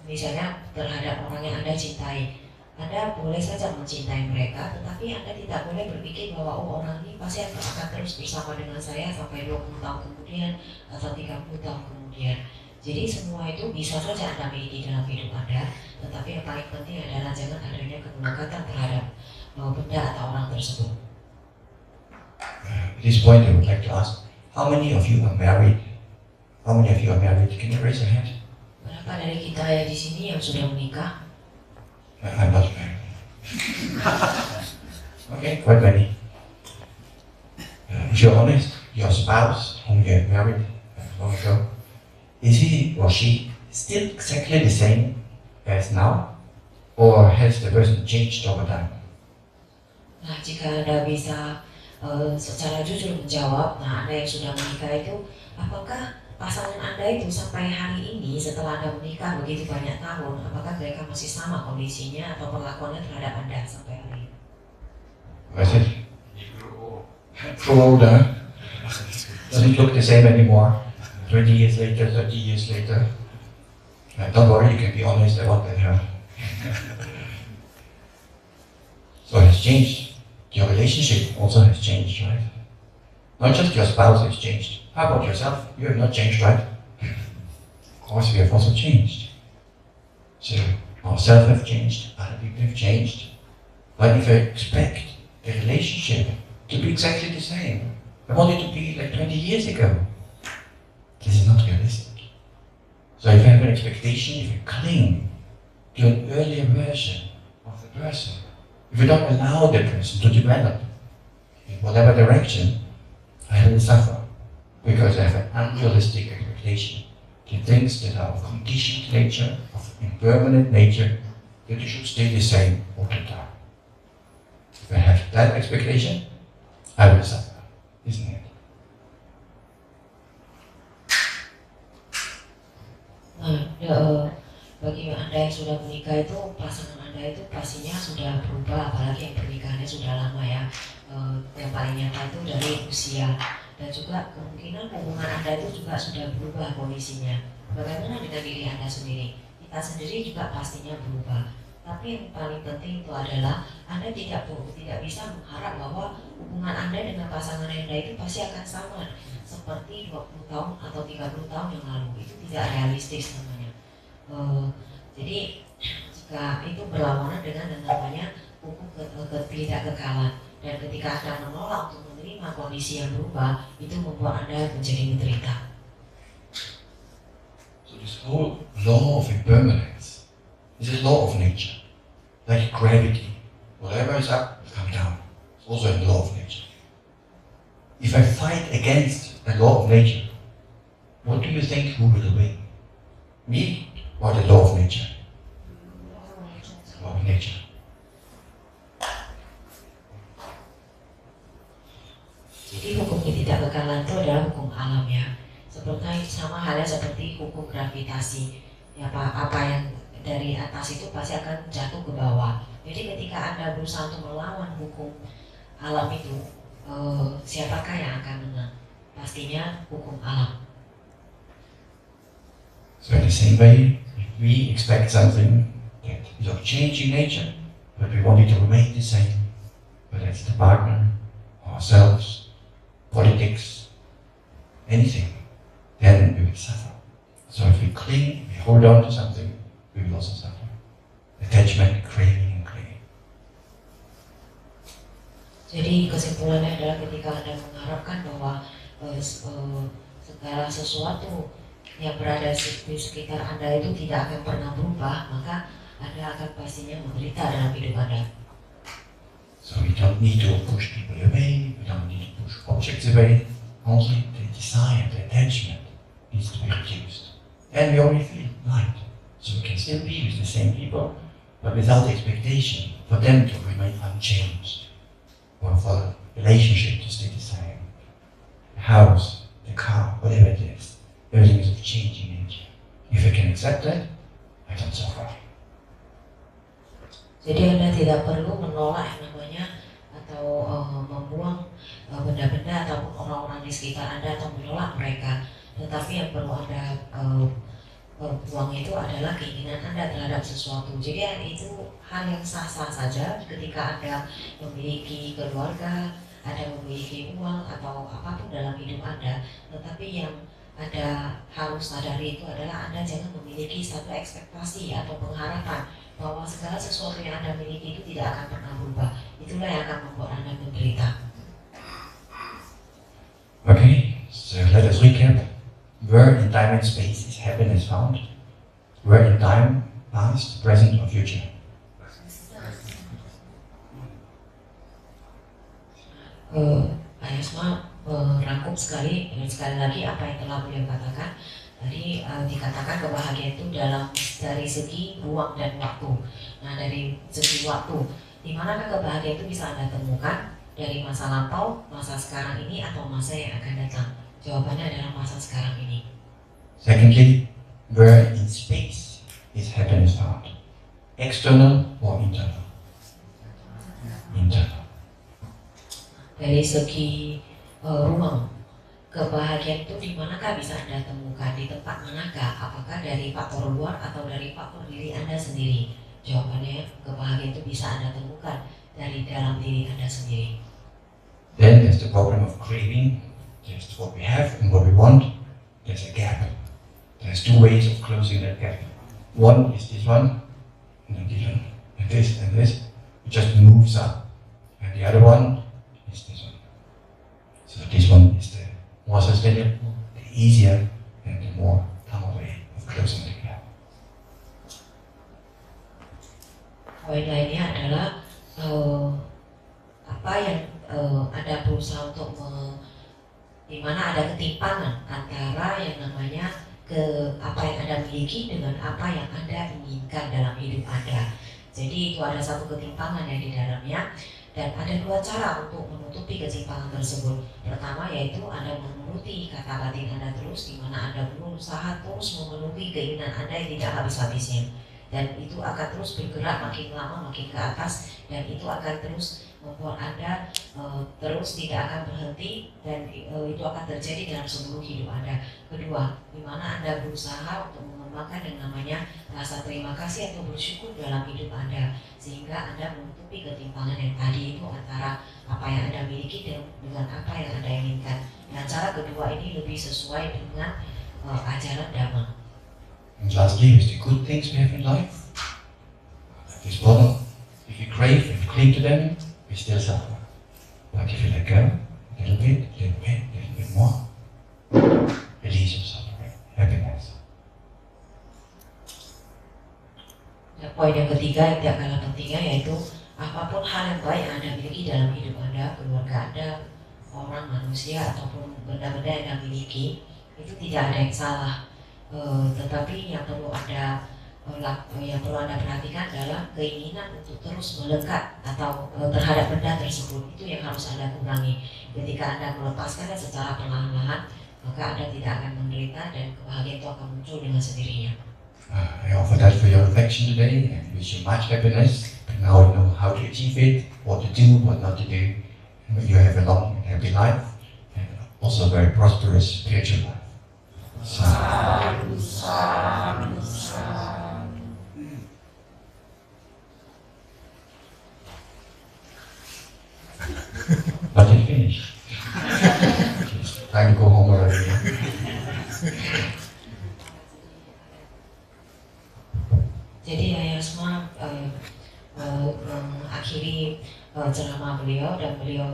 Speaker 2: misalnya terhadap orang yang Anda cintai. Anda boleh saja mencintai mereka, tetapi Anda tidak boleh berpikir bahwa orang ini pasti akan terus bersama dengan saya sampai 20 tahun kemudian atau 30 tahun kemudian. Jadi semua itu bisa saja Anda miliki dalam hidup Anda, tetapi yang paling penting adalah jangan adanya kemelekatan terhadap benda atau orang tersebut.
Speaker 1: At this point I would like to ask, how many of you are married? How many of you are married? Can you raise your hand?
Speaker 2: Berapa dari kita ya di sini yang sudah menikah?
Speaker 1: I'm not married. Okay, quite many. If you're honest, you're spouse whom you have married long ago, is he or she still exactly the same as now? Or has the person changed over time?
Speaker 2: Nah, jika Anda bisa secara jujur menjawab, nah Anda yang sudah menikah itu, apakah pasangan Anda itu sampai hari ini setelah Anda menikah begitu banyak tahun, apakah mereka masih sama kondisinya atau perlakuannya terhadap Anda sampai hari ini?
Speaker 1: I said, grow older, doesn't look the same anymore. 20 years later, 30 years later. Don't worry, you can be honest about that. Huh? So it's changed. Your relationship also has changed, right? Not just your spouse has changed. How about yourself? You have not changed, right? Of course, we have also changed. So ourselves have changed, other people have changed. But if I expect the relationship to be exactly the same, I want it to be like 20 years ago. This is not realistic. So if I have an expectation, if I cling to an earlier version of the person, if we don't allow the person to develop in whatever direction, I will suffer because I have an unrealistic expectation. The things that are of conditioned nature, of impermanent nature, that they should stay the same all the time. If I have that expectation, I will suffer, isn't it?
Speaker 2: Bagi Anda yang sudah menikah itu, pasangan Anda itu pastinya sudah berubah, apalagi yang pernikahannya sudah lama ya. Yang paling nyata itu dari usia dan juga kemungkinan hubungan Anda itu juga sudah berubah kondisinya. Bagaimana dengan diri Anda sendiri? Kita sendiri juga pastinya berubah. Tapi yang paling penting itu adalah Anda tidak bisa mengharap bahwa hubungan Anda dengan pasangan Anda itu pasti akan sama seperti 20 tahun atau 30 tahun yang lalu. Itu tidak realistis namanya. Jadi jika itu berlawanan dengan namanya hukum ketidakkekalan, dan ketika Anda menolak untuk menerima kondisi yang berubah, itu membuat Anda menjadi menderita.
Speaker 1: So this whole law of impermanence is a law of nature, like gravity. Whatever is up will come down. It's also a law of nature. If I fight against the law of nature, what do you think who will win? Me or the law of nature? The law of nature.
Speaker 2: Jadi hukum ketidakkekalan itu adalah hukum alam ya. Seperti sama halnya seperti hukum gravitasi. Ya, apa yang dari atas itu pasti akan jatuh ke bawah. Jadi ketika Anda berusaha untuk melawan hukum alam itu, siapakah yang akan menang? Pastinya hukum alam.
Speaker 1: So in the same way, if we expect something that is of changing nature, but we want it to remain the same, whether it's the partner, ourselves, politics, anything, then we will suffer. So if we cling, we hold on to something, we will also suffer. Attachment, craving, and clinging.
Speaker 2: Jadi kesimpulannya adalah ketika Anda mengharapkan bahwa segala sesuatu yang berada di sekitar Anda itu tidak akan pernah berubah, maka Anda akan pastinya menderita dalam hidup Anda.
Speaker 1: So we don't need to push people away, we don't need to push objects away, only the desire, the attachment needs to be reduced. And we already feel light, so we can still be with the same people, but without expectation for them to remain unchanged, or for the relationship to stay the same. The house, the car, whatever it is, everything is of changing nature. If I can accept that, I don't suffer.
Speaker 2: Jadi Anda tidak perlu menolak yang namanya atau membuang benda-benda ataupun orang-orang di sekitar Anda atau menolak mereka. Tetapi yang perlu Anda buang itu adalah keinginan Anda terhadap sesuatu. Jadi itu hal yang sah-sah saja ketika Anda memiliki keluarga, Anda memiliki uang atau apapun dalam hidup Anda. Tetapi yang Anda harus sadari itu adalah Anda jangan memiliki satu ekspektasi atau pengharapan bahwa segala sesuatu yang Anda miliki itu tidak akan pernah berubah. Itulah yang akan membuat Anda menderita.
Speaker 1: Okay, so let us recap. Where in time and space is happiness found? Where in time, past, present, or future?
Speaker 2: Ayasma merangkum sekali lagi apa yang telah beliau katakan. Tadi dikatakan kebahagiaan itu dari segi ruang dan waktu. Nah, dari segi waktu, di manakah kebahagiaan itu bisa Anda temukan? Dari masa lampau, masa sekarang ini, atau masa yang akan datang? Jawabannya adalah masa sekarang ini.
Speaker 1: Secondly, where in space is happiness found? External or internal? Internal.
Speaker 2: Dari segi ruang, kebahagiaan itu di manakah bisa Anda temukan? Di tempat manakah? Apakah dari faktor luar atau dari faktor diri Anda sendiri? Jawabannya, kebahagiaan itu bisa Anda temukan dari dalam diri Anda sendiri.
Speaker 1: Then there's the problem of craving. There's what we have and what we want. There's a gap. There's two ways of closing that gap. One is this one, and then this one, and this, and this. It just moves up. And the other one is this one. So this one is the more sustainable, the easier, and the more calmer way of closing the gap.
Speaker 2: Poin lainnya adalah apa yang Anda berusaha untuk di mana ada ketimpangan antara yang namanya apa yang Anda miliki dengan apa yang Anda inginkan dalam hidup Anda. Jadi itu ada satu ketimpangan yang di dalamnya, dan ada dua cara untuk menutupi ketimpangan tersebut. Pertama yaitu Anda menuruti kata batin Anda terus, di mana Anda berusaha terus memenuhi keinginan Anda yang tidak habis-habisnya. Dan itu akan terus bergerak makin lama makin ke atas, dan itu akan terus membuat Anda terus tidak akan berhenti, dan itu akan terjadi dalam seluruh hidup Anda. Kedua, di mana Anda berusaha untuk mengembangkan yang namanya rasa terima kasih atau bersyukur dalam hidup Anda, sehingga Anda menutupi ketimpangan yang tadi itu antara apa yang Anda miliki dengan apa yang Anda inginkan. Dan cara kedua ini lebih sesuai dengan ajaran Dhamma.
Speaker 1: And lastly, is the good things we have in life. Like this bottle, if you crave and cling to them, we still suffer. But if you let go, a little bit more, release of suffering, happiness.
Speaker 2: Dan poin yang ketiga yang tidak kalah pentingnya yaitu apapun hal yang baik yang Anda miliki dalam hidup Anda, keluarga Anda, orang, manusia, ataupun benda-benda yang Anda miliki, itu tidak ada yang salah. Tetapi yang perlu Anda perhatikan adalah keinginan untuk terus melekat atau terhadap benda tersebut. Itu yang harus Anda kurangi. Ketika Anda melepaskannya secara perlahan-lahan, maka Anda tidak akan menderita dan kebahagiaan itu akan muncul dengan sendirinya.
Speaker 1: I offer that for your reflection today and wish you much happiness. Now you know how to achieve it, what to do, what not to do. You have a long and happy life and also a very prosperous spiritual life.
Speaker 3: Sadhu, sadhu, sadhu.
Speaker 1: But it finished. Time to go home already.
Speaker 2: Jadi Ayah semua mengakhiri ceramah beliau, dan beliau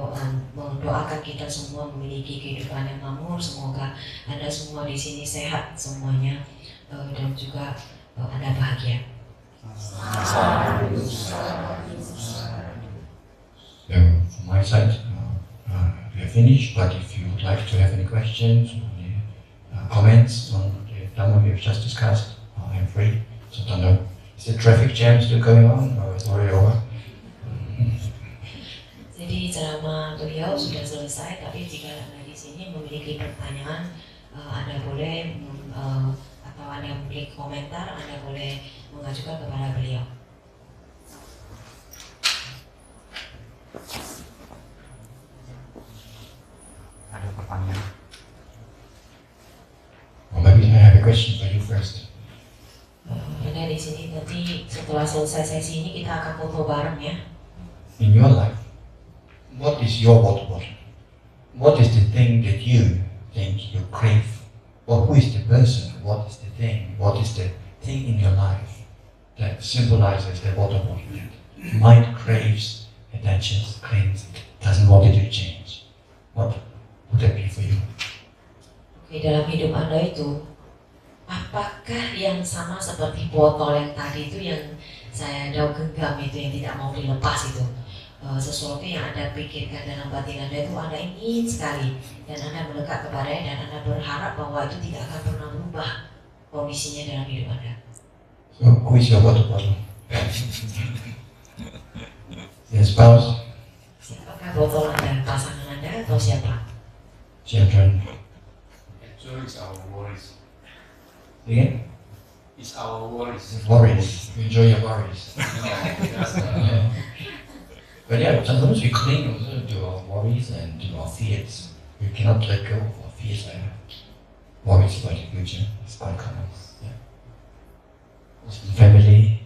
Speaker 2: mendoakan kita semua memiliki kehidupan yang makmur. Semoga Anda semua di sini sehat semuanya, dan juga Anda bahagia.
Speaker 1: So from my side, we are finished. But if you would like to have any questions or any comments on the Dhamma we have just discussed, I'm free. So don't know. Is the traffic jam still going on, or is it already over?
Speaker 2: Jadi ceramah beliau sudah selesai, tapi jika Anda di sini memiliki pertanyaan, Anda boleh atau Anda memiliki komentar, Anda boleh mengajukan kepada beliau.
Speaker 3: Ada pertanyaan?
Speaker 1: Or maybe I have a question for you first.
Speaker 2: Anda di sini nanti setelah selesai sesi ini kita akan foto bareng ya.
Speaker 1: In your life, what is your water bottle? What is the thing that you think you crave? Or who is the person? What is the thing? What is the thing in your life that symbolizes the water bottle? Mind craves, attention clings, doesn't want it to change. What would that be for you?
Speaker 2: Di dalam hidup Anda itu, apakah yang sama seperti botol yang tadi itu yang saya genggam itu, yang tidak mau dilepas itu? sesuatu yang Anda pikirkan dalam batin Anda itu Anda ingin sekali dan Anda melekat kepadanya dan Anda berharap bahwa itu tidak akan pernah berubah kondisinya dalam hidup Anda.
Speaker 1: So, who is your water bottle? Your spouse?
Speaker 2: Siapakah botol Anda, pasangan Anda atau siapa?
Speaker 1: Children?
Speaker 3: Actually, it's our worries.
Speaker 1: Again?
Speaker 3: It's our worries.
Speaker 1: Worries. You enjoy your worries.
Speaker 3: That's
Speaker 1: But yeah, sometimes we cling also to our worries and to our fears. We cannot let go of our fears and worries about the future. It's quite common. Yeah. Also in family,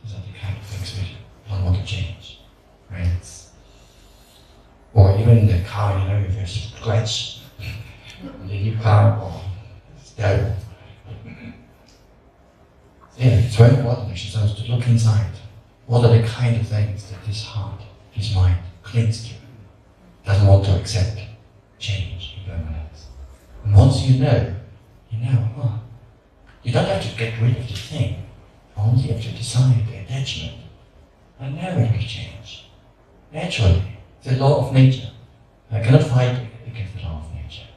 Speaker 1: these are the kind of things we don't want to change. Friends. Or even the car, if there's a scratch in the new car or stereo. Yeah, it's very important exercise to look inside. What are the kind of things that this heart, this mind clings to? Doesn't want to accept change, impermanence. And once you know, oh, you don't have to get rid of the thing. Only have to decide the attachment. And now it will change. Naturally, it's a law of nature. I cannot fight against the law of nature.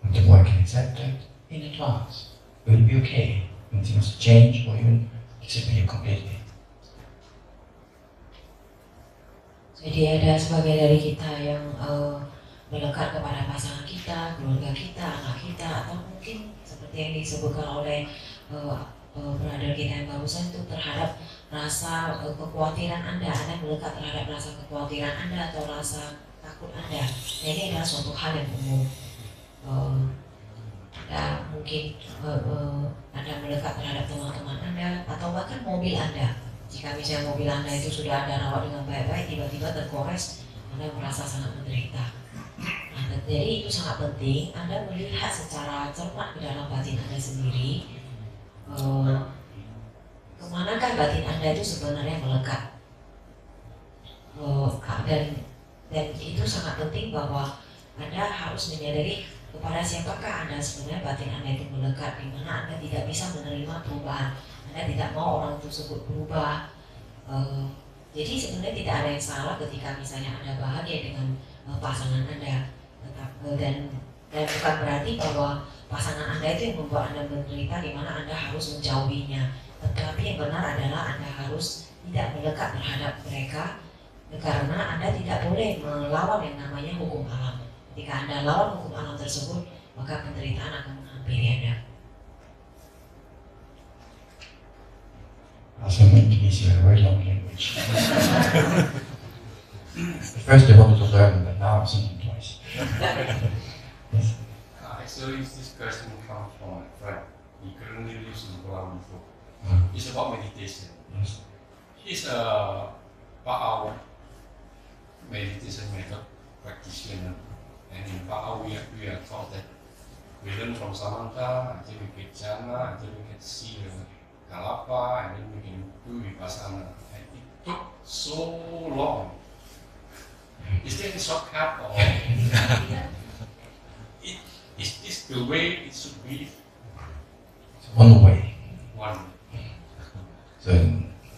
Speaker 1: And the more I can accept that in advance, it will be okay when things change or even disappear completely.
Speaker 2: Jadi ada sebagian dari kita yang melekat kepada pasangan kita, keluarga kita, anak kita, atau mungkin seperti yang disebutkan oleh brother kita yang barusan itu terhadap rasa kekhawatiran Anda melekat terhadap rasa kekhawatiran Anda atau rasa takut Anda. Nah, ini adalah suatu hal yang umum. Dan mungkin Anda melekat terhadap teman-teman Anda atau bahkan mobil Anda. Jika misalnya mobil Anda itu sudah Anda rawat dengan baik-baik, tiba-tiba tergores, Anda merasa sangat menderita. Nah, jadi itu sangat penting Anda melihat secara cermat ke dalam batin Anda sendiri, kemanakah batin Anda itu sebenarnya melekat. Dan itu sangat penting bahwa Anda harus menyadari kepada siapakah Anda sebenarnya batin Anda itu melekat, di mana Anda tidak bisa menerima perubahan. Anda tidak mau orang tersebut berubah. Jadi sebenarnya tidak ada yang salah ketika misalnya Anda bahagia dengan pasangan Anda, dan bukan berarti bahwa pasangan Anda itu yang membuat Anda menderita, di mana Anda harus menjauhinya. Tetapi yang benar adalah Anda harus tidak melekat terhadap mereka, karena Anda tidak boleh melawan yang namanya hukum alam. Ketika Anda lawan hukum alam tersebut, maka penderitaan akan menghampiri Anda.
Speaker 1: Also Indonesia, a very long language. At first I wanted to learn, but now I'm thinking twice. Yes.
Speaker 3: Actually, this question comes from my friend. He currently lives in Kuala Lumpur.
Speaker 1: Mm.
Speaker 3: It's about meditation.
Speaker 1: Yes.
Speaker 3: He's a Pa'au meditation method practitioner. And in Pa'au, we are taught that we learn from Samantha until we get Jhana, until we can see the Kalapa, and then we can do Vipassana. And it took so long. Is there any shortcut or is this the way it should be?
Speaker 1: It's one way.
Speaker 3: One.
Speaker 1: So,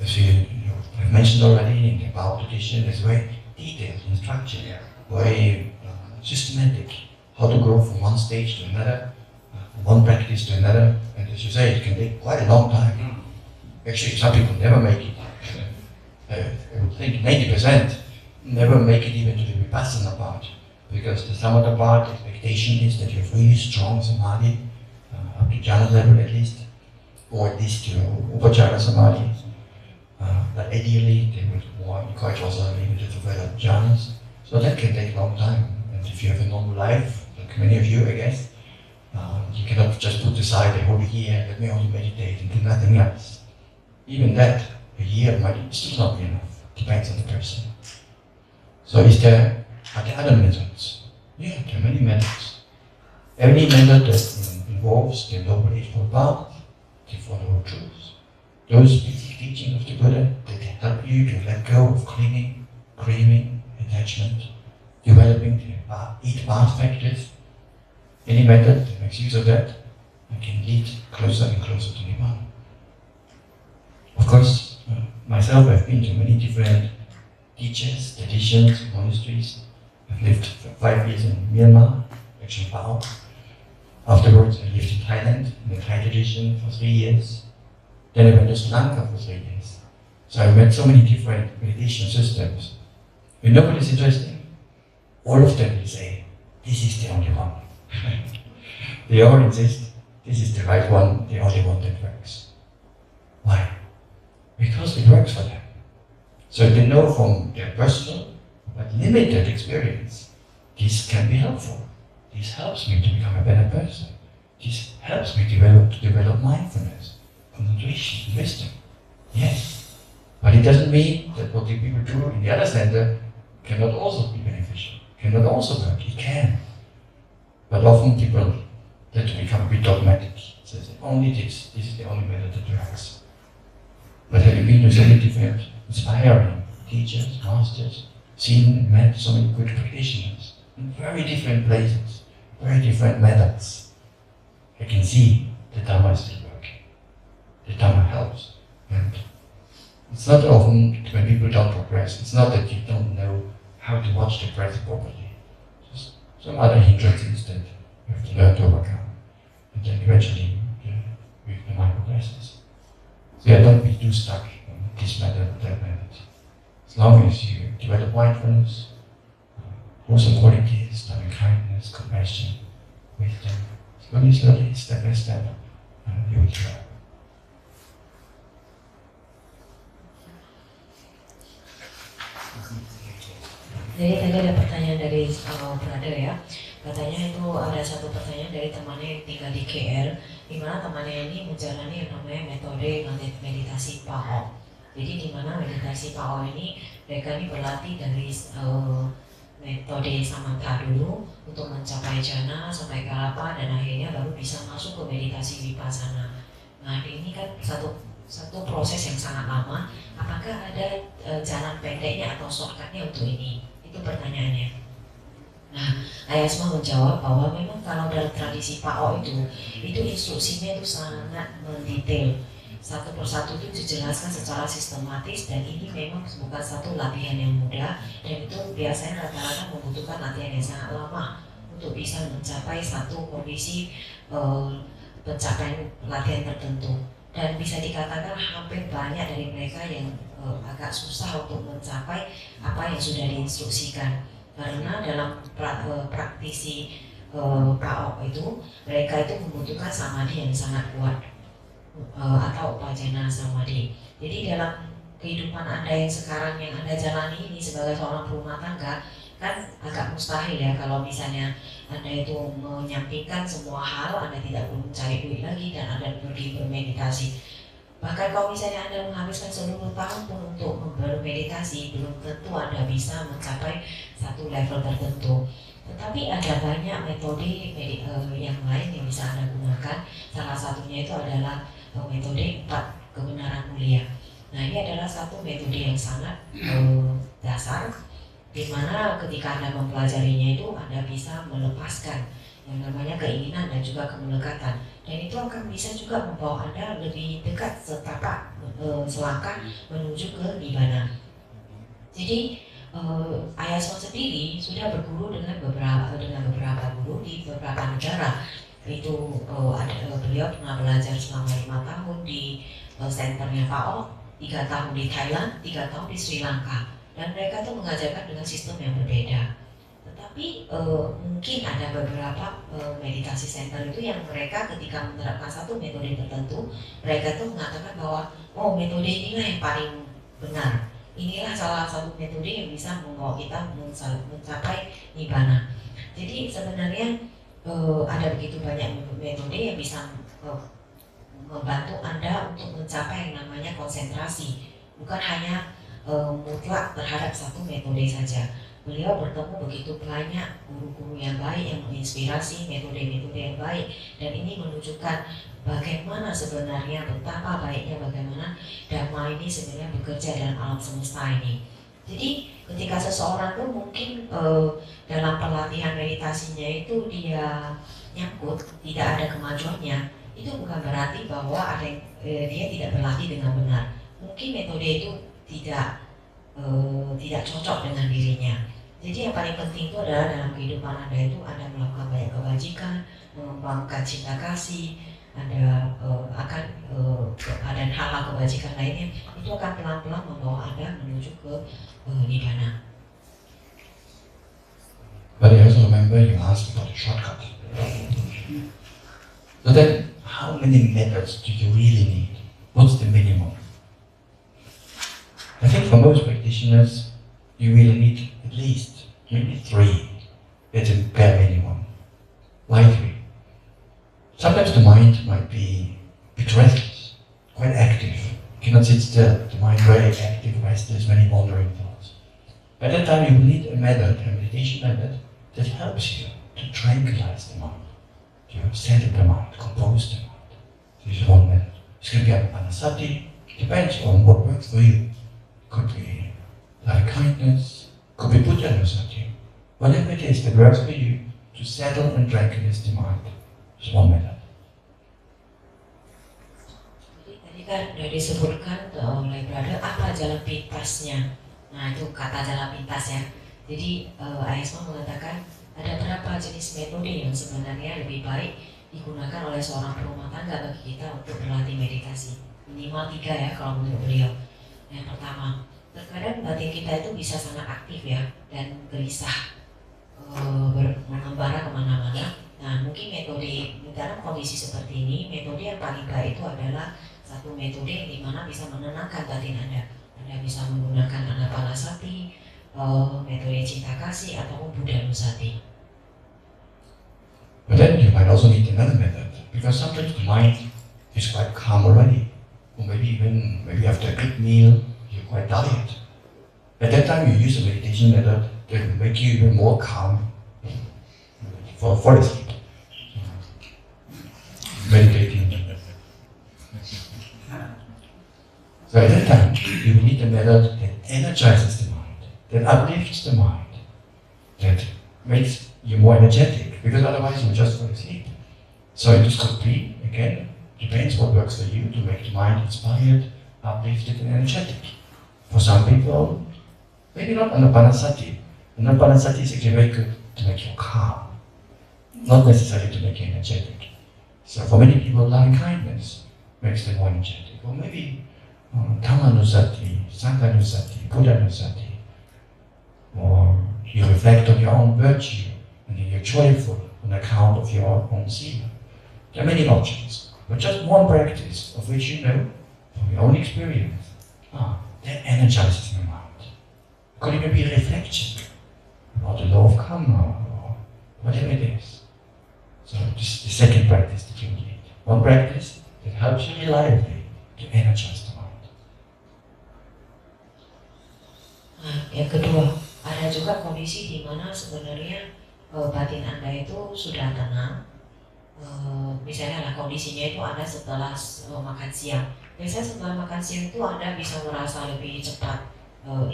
Speaker 1: as you have mentioned already in the Pao tradition, there's very detailed instruction, very systematic, how to grow from one stage to another, one practice to another, and as you say, it can take quite a long time. Actually, some people never make it. I would think 90% never make it even to the Vipassana part, because the Samatha part, the expectation is that you have really strong Samadhi, up to Jhana level at least, or at least to Upachara Samadhi. But ideally, they would more encourage also maybe to develop jhanas. So that can take a long time. And if you have a normal life, like many of you, I guess, you cannot just put aside a whole year, let me only meditate and do nothing else. Even that, a year might still not be enough. Depends on the person. So are there other methods? Yeah, there are many methods. Every method that involves the Noble Eightfold Path, the Four Noble Truths, those basic teachings of the Buddha that help you to let go of clinging, craving, attachment, developing the 8 path factors. Any method that makes use of that can lead closer and closer to Nibbana. Of course, myself, I've been to many different teachers, traditions, monasteries. I've lived for 5 years in Myanmar, actually Pao. Afterwards, I lived in Thailand, in the Thai tradition for 3 years. Then I went to Sri Lanka for 3 years. So I met so many different meditation systems. You know what is interesting? All of them will say, this is the only one. They all insist, this is the right one, the only one that works. Why? Because it works for them. So they know from their personal but limited experience, this can be helpful. This helps me to become a better person. This helps me to develop mindfulness, concentration, wisdom. Yes. But it doesn't mean that what the people do in the other center cannot also be beneficial, cannot also work. It can. But often people tend to become a bit dogmatic. So they say, only this is the only method that works. But have you been to so many different inspiring teachers, masters, seen, met so many good practitioners in very different places, very different methods? I can see the Dharma is still working. The Dharma helps. And it's not often when people don't progress, it's not that you don't know how to watch the breath properly. Just some other hindrances that you have to learn to overcome. And then eventually the mind progresses. So yeah, don't be too stuck in this method or that method. As long as you develop mindfulness, wholesome qualities, loving kindness, compassion, wisdom, slowly, step by step, you will develop.
Speaker 2: Jadi tadi ada pertanyaan dari brother ya, katanya itu ada satu pertanyaan dari temannya yang tinggal di KL, di mana temannya ini menjalani yang namanya metode meditasi PAO. Jadi di mana meditasi PAO ini mereka ini berlatih dari metode Samatha dulu untuk mencapai jhana sampai kalapa dan akhirnya baru bisa masuk ke meditasi vipassana. Nah ini kan satu proses yang sangat lama. Apakah ada jalan pendeknya atau shortcutnya untuk ini? Itu pertanyaannya. Nah, Ayasma menjawab bahwa memang kalau dalam tradisi PAO itu instruksinya itu sangat mendetail. Satu persatu itu dijelaskan secara sistematis dan ini memang bukan satu latihan yang mudah dan itu biasanya rata-rata membutuhkan latihan yang sangat lama untuk bisa mencapai satu kondisi pencapaian latihan tertentu. Dan bisa dikatakan hampir banyak dari mereka yang agak susah untuk mencapai apa yang sudah diinstruksikan karena dalam praktisi PAO itu mereka itu membutuhkan samadhi yang sangat kuat atau upajana samadhi. Jadi dalam kehidupan Anda yang sekarang yang Anda jalani ini sebagai seorang rumah tangga kan agak mustahil ya kalau misalnya Anda itu menyampingkan semua hal, Anda tidak perlu mencari duit lagi dan Anda pergi bermeditasi. Bahkan kalau misalnya Anda menghabiskan seluruh tahun pun untuk bermeditasi, belum tentu Anda bisa mencapai satu level tertentu. Tetapi ada banyak metode yang lain yang bisa Anda gunakan. Salah satunya itu adalah metode 4 kebenaran mulia. Nah ini adalah satu metode yang sangat dasar, di mana ketika Anda mempelajarinya itu Anda bisa melepaskan yang namanya keinginan dan juga kemelekatan, dan itu akan bisa juga membawa Anda lebih dekat selangkah menuju ke Nibbana. Jadi Ayasma sendiri sudah berguru dengan beberapa guru di beberapa negara. Itu beliau pernah belajar selama 5 tahun di senternya PAO, 3 tahun di Thailand, 3 tahun di Sri Lanka. Dan mereka tuh mengajarkan dengan sistem yang berbeda. Tetapi mungkin ada beberapa meditasi center itu yang mereka ketika menerapkan satu metode tertentu, mereka tuh mengatakan bahwa metode inilah yang paling benar. Inilah salah satu metode yang bisa membawa kita mencapai Nibbana. Jadi sebenarnya ada begitu banyak metode yang bisa membantu Anda untuk mencapai yang namanya konsentrasi. Bukan hanya mutlak terhadap satu metode saja. Beliau bertemu begitu banyak guru-guru yang baik yang menginspirasi metode-metode yang baik, dan ini menunjukkan bagaimana sebenarnya betapa baiknya bagaimana Dhamma ini sebenarnya bekerja dalam alam semesta ini. Jadi ketika seseorang tuh mungkin dalam pelatihan meditasinya itu dia nyangkut, tidak ada kemajuannya, itu bukan berarti bahwa dia tidak berlatih dengan benar. Mungkin metode itu tidak tidak cocok dengan dirinya. Jadi yang paling penting itu adalah dalam kehidupan Anda itu Anda melakukan banyak kebajikan, mengembangkan cinta kasih, Anda dan hal-hal kebajikan lainnya, itu akan pelan-pelan membawa Anda menuju ke nirvana.
Speaker 1: But I also remember you asked about the shortcut. So then, how many methods do you really need? What's the minimum? I think for most practitioners, you really need at least maybe 3. It's a bare minimum. Why 3? Sometimes the mind might be a bit restless, quite active. Cannot sit still. The mind very active, restless, many wandering thoughts. At that time, you will need a method, a meditation method, that helps you to tranquilize the mind, to settle the mind, compose the mind. This is one method. This can be anapanasati, depends on what works for you. Could be loving kindness, could be buddhanusati. Whatever it is that works for you to settle and tranquilize the mind. This is one method.
Speaker 2: Tadi kan sudah disebutkan oleh brother apa jalan pintasnya. Nah itu kata jalan pintas ya. Jadi Ayesma mengatakan ada berapa jenis metode yang sebenarnya lebih baik digunakan oleh seorang perumah tangga bagi kita untuk berlatih meditasi. Minimal 3 ya kalau menurut beliau. Yang pertama, terkadang batin kita itu bisa sangat aktif ya dan gelisah, mengembara kemana-mana. Nah mungkin metode dalam kondisi seperti ini, metode yang paling baik itu adalah satu metode yang dimana bisa menenangkan batin Anda. Anda bisa menggunakan anapanasati, metode cinta kasih ataupun buddhanusati.
Speaker 1: But then you might also need another method, because sometimes the mind is quite calm already. Or maybe after a big meal, you're quite tired. At that time, you use a meditation method that will make you even more calm for asleep. Meditating. So at that time, you will need a method that energizes the mind, that uplifts the mind, that makes you more energetic, because otherwise you just fall asleep. So this could be, again, depends what works for you to make the mind inspired, uplifted and energetic. For some people, maybe not anapanasati. Anapanasati is actually very good to make you calm, not necessarily to make you energetic. So for many people, loving kindness makes them more energetic. Or maybe Dhammanusati, Sanghanusati, Buddhanusati. Or you reflect on your own virtue and you're joyful on account of your own sila. There are many options, but just one practice of which you know from your own experience, that energizes the mind. Could even be a reflection about the law of karma or whatever it is. So this is the second practice that you need. One practice that helps you reliably to energize the mind.
Speaker 2: Yang kedua, ada juga kondisi di mana sebenarnya batin Anda itu sudah tenang. Misalnya kondisinya itu Anda setelah makan siang. Biasanya setelah makan siang itu Anda bisa merasa lebih cepat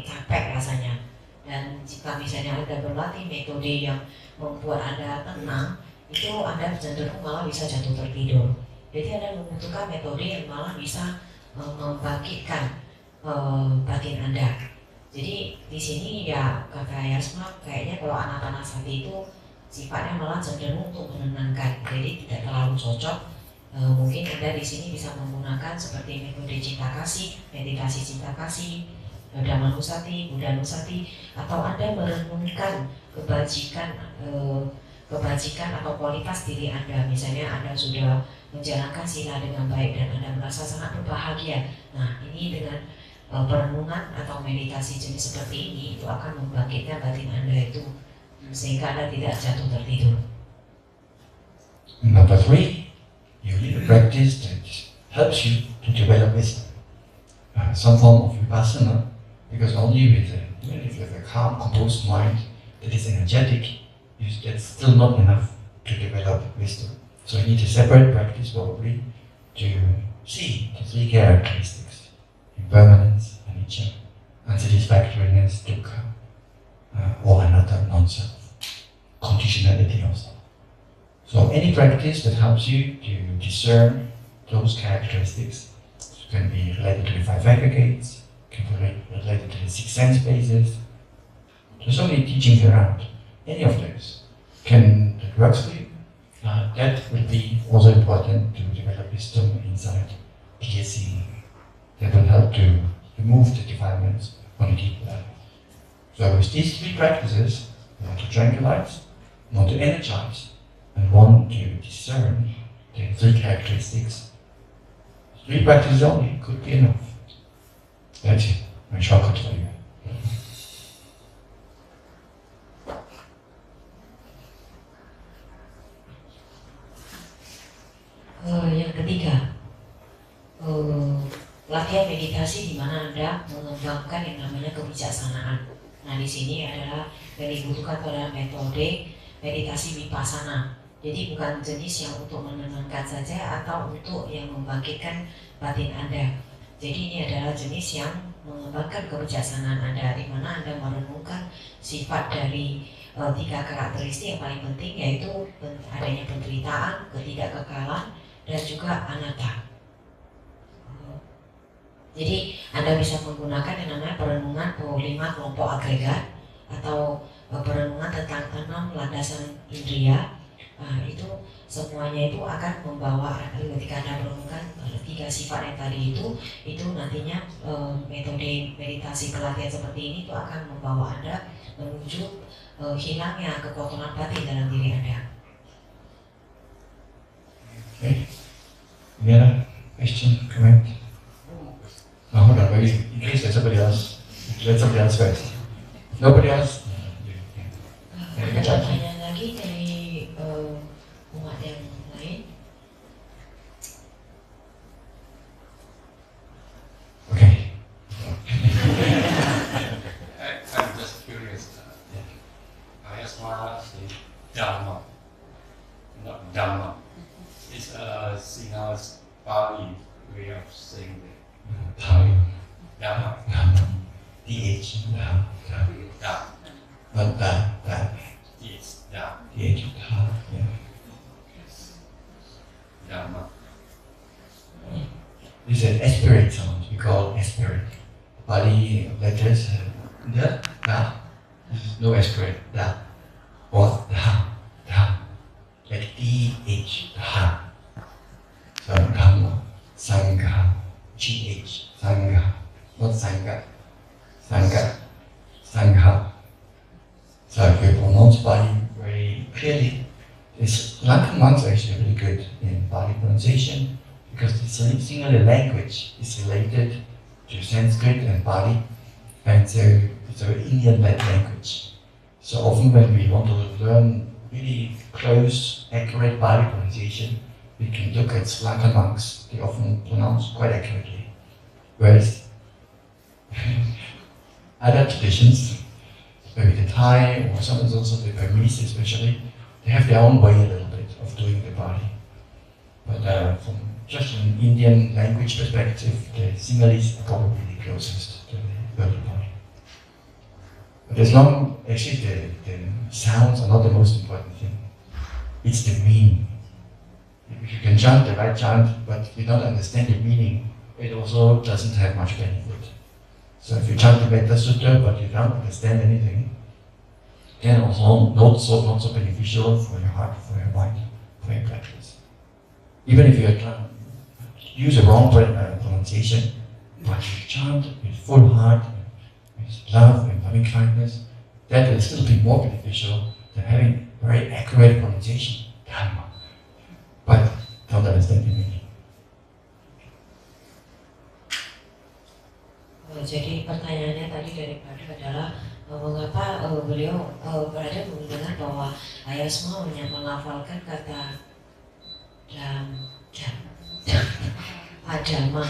Speaker 2: capek rasanya. Dan jika misalnya Anda berlatih metode yang membuat Anda tenang, itu Anda cenderung malah bisa jatuh tertidur. Jadi Anda membutuhkan metode yang malah bisa membangkitkan batin Anda. Jadi di sini ya kata Ayesma kayaknya kalau anapanasati itu sifatnya malah cenderung untuk menenangkan, jadi tidak terlalu cocok. Mungkin Anda di sini bisa menggunakan seperti metode cinta kasih, meditasi cinta kasih, Dhammanusati, buddhanusati, atau Anda merenungkan kebajikan atau kualitas diri Anda. Misalnya Anda sudah menjalankan sila dengan baik dan Anda merasa sangat berbahagia. Nah ini dengan perenungan atau meditasi jenis seperti ini itu akan membangkitkan batin Anda itu sehingga Anda tidak jatuh tertidur.
Speaker 1: Number 3, you need a practice that helps you to develop wisdom. Some form of vipassana, because only with even if you have a calm, composed mind that is energetic, that's still not enough to develop wisdom. So you need a separate practice probably to see the 3 characteristics: impermanence, anicca, unsatisfactoriness, dukkha, or anatta, non-self, conditionality of self. So any practice that helps you to discern those characteristics can be related to the 5 aggregates, related to the six sense bases. There's so many teachings around. Any of those can work for you. That will be also important to develop wisdom, insight, piercing. That will help to remove the defilements on a deep level. So with these three practices, one to tranquilize, one to energize, and one to discern the three characteristics. Three practices only could be enough. That's it. My shortcut for you.
Speaker 2: Yang ketiga, latihan meditasi di mana Anda mengembangkan yang namanya kebijaksanaan. Nah, di sini adalah yang dibutuhkan pada metode meditasi vipassana. Jadi bukan jenis yang untuk menenangkan saja atau untuk yang membangkitkan batin Anda. Jadi ini adalah jenis yang mengembangkan kebijaksanaan Anda, di mana Anda merenungkan sifat dari tiga karakteristik yang paling penting, yaitu adanya penderitaan, ketidakkekalan, dan juga anatta. Jadi Anda bisa menggunakan yang namanya perenungan 5 kelompok agregat atau perenungan tentang 6 landasan indria. Itu semuanya itu akan membawa ketika Anda merenungkan 3 sifat yang tadi itu nantinya metode meditasi pelatihan seperti ini itu akan membawa Anda menuju hilangnya kekotoran batin dalam diri Anda.
Speaker 1: Okay. Any other question, comment? No, hold on, maybe in case there's somebody else. Let somebody else first. Nobody else?
Speaker 2: Ada pertanyaan lagi dari umat yang lain?
Speaker 1: Okay.
Speaker 3: I'm just curious. Ayasma is Dharma, not Dhamma. It's a Sinhalese Pali way of saying that. Dhamma.
Speaker 1: DH.
Speaker 3: Da.
Speaker 1: Not that.
Speaker 3: Yes. Da.
Speaker 1: DH. Yeah.
Speaker 3: Dhamma.
Speaker 1: This is an aspirate sound. We call aspirate. Pali letters. Da. This is no aspirate. Da. Or da. Like DH. Da. So Dhamma. Sangha. GH. Sangha. Not Sangha. Sangha. So if we pronounce Pali very clearly, Sri Lankan monks are actually really good in Pali pronunciation because the singular language is related to Sanskrit and Pali, and so it's an Indian-led language. So often when we want to learn really close, accurate Pali pronunciation, we can look at Sri Lankan monks. They often pronounce quite accurately. Whereas other traditions, maybe the Thai or some of also the Burmese especially, they have their own way a little bit of doing the Pali. But from just an Indian language perspective, the Sinhalese are probably the closest to the early Pali. But as long actually the sounds are not the most important thing. It's the meaning. If you can chant the right chant, but you don't understand the meaning, it also doesn't have much benefit. So if you chant the Metta Sutta, but you don't understand anything, then also not so beneficial for your heart, for your mind, for your practice. Even if you use a wrong pronunciation, but you chant with full heart, with love and loving kindness, that will still be more beneficial than having very accurate pronunciation, Dhamma, but don't understand the meaning.
Speaker 2: Jadi pertanyaannya tadi daripada adalah mengapa beliau berada mendengar bahwa Ayasma melafalkan kata Adama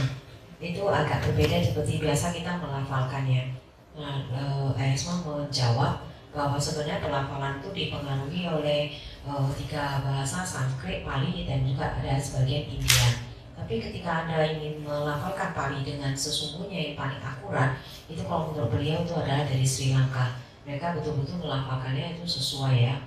Speaker 2: itu agak berbeda seperti biasa kita melafalkannya. Nah, Ayasma menjawab bahwa sebenarnya pelafalan itu dipengaruhi oleh 3 bahasa Sanskrit, Pali, dan juga ada sebagian India. Tapi ketika Anda ingin melafalkan Pali dengan sesungguhnya yang paling akurat, itu kalau menurut beliau itu adalah dari Sri Lanka. Mereka betul-betul melafalkannya itu sesuai ya,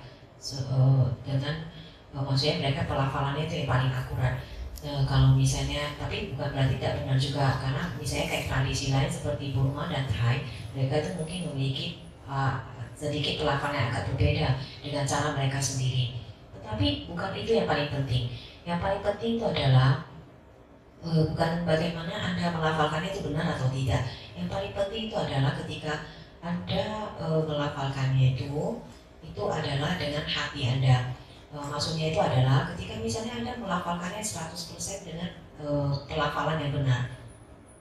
Speaker 2: dengan maksudnya mereka pelafalannya itu yang paling akurat. Kalau misalnya, tapi bukan berarti tidak benar juga, karena misalnya kayak tradisi lain seperti Burma dan Thai, mereka itu mungkin memiliki sedikit pelafalan yang agak berbeda dengan cara mereka sendiri. Tetapi bukan itu yang paling penting. Yang paling penting itu adalah bukan bagaimana Anda melafalkannya itu benar atau tidak. Yang paling penting itu adalah ketika Anda melafalkannya itu adalah dengan hati Anda. Maksudnya itu adalah ketika misalnya Anda melafalkannya 100% dengan pelafalan yang benar,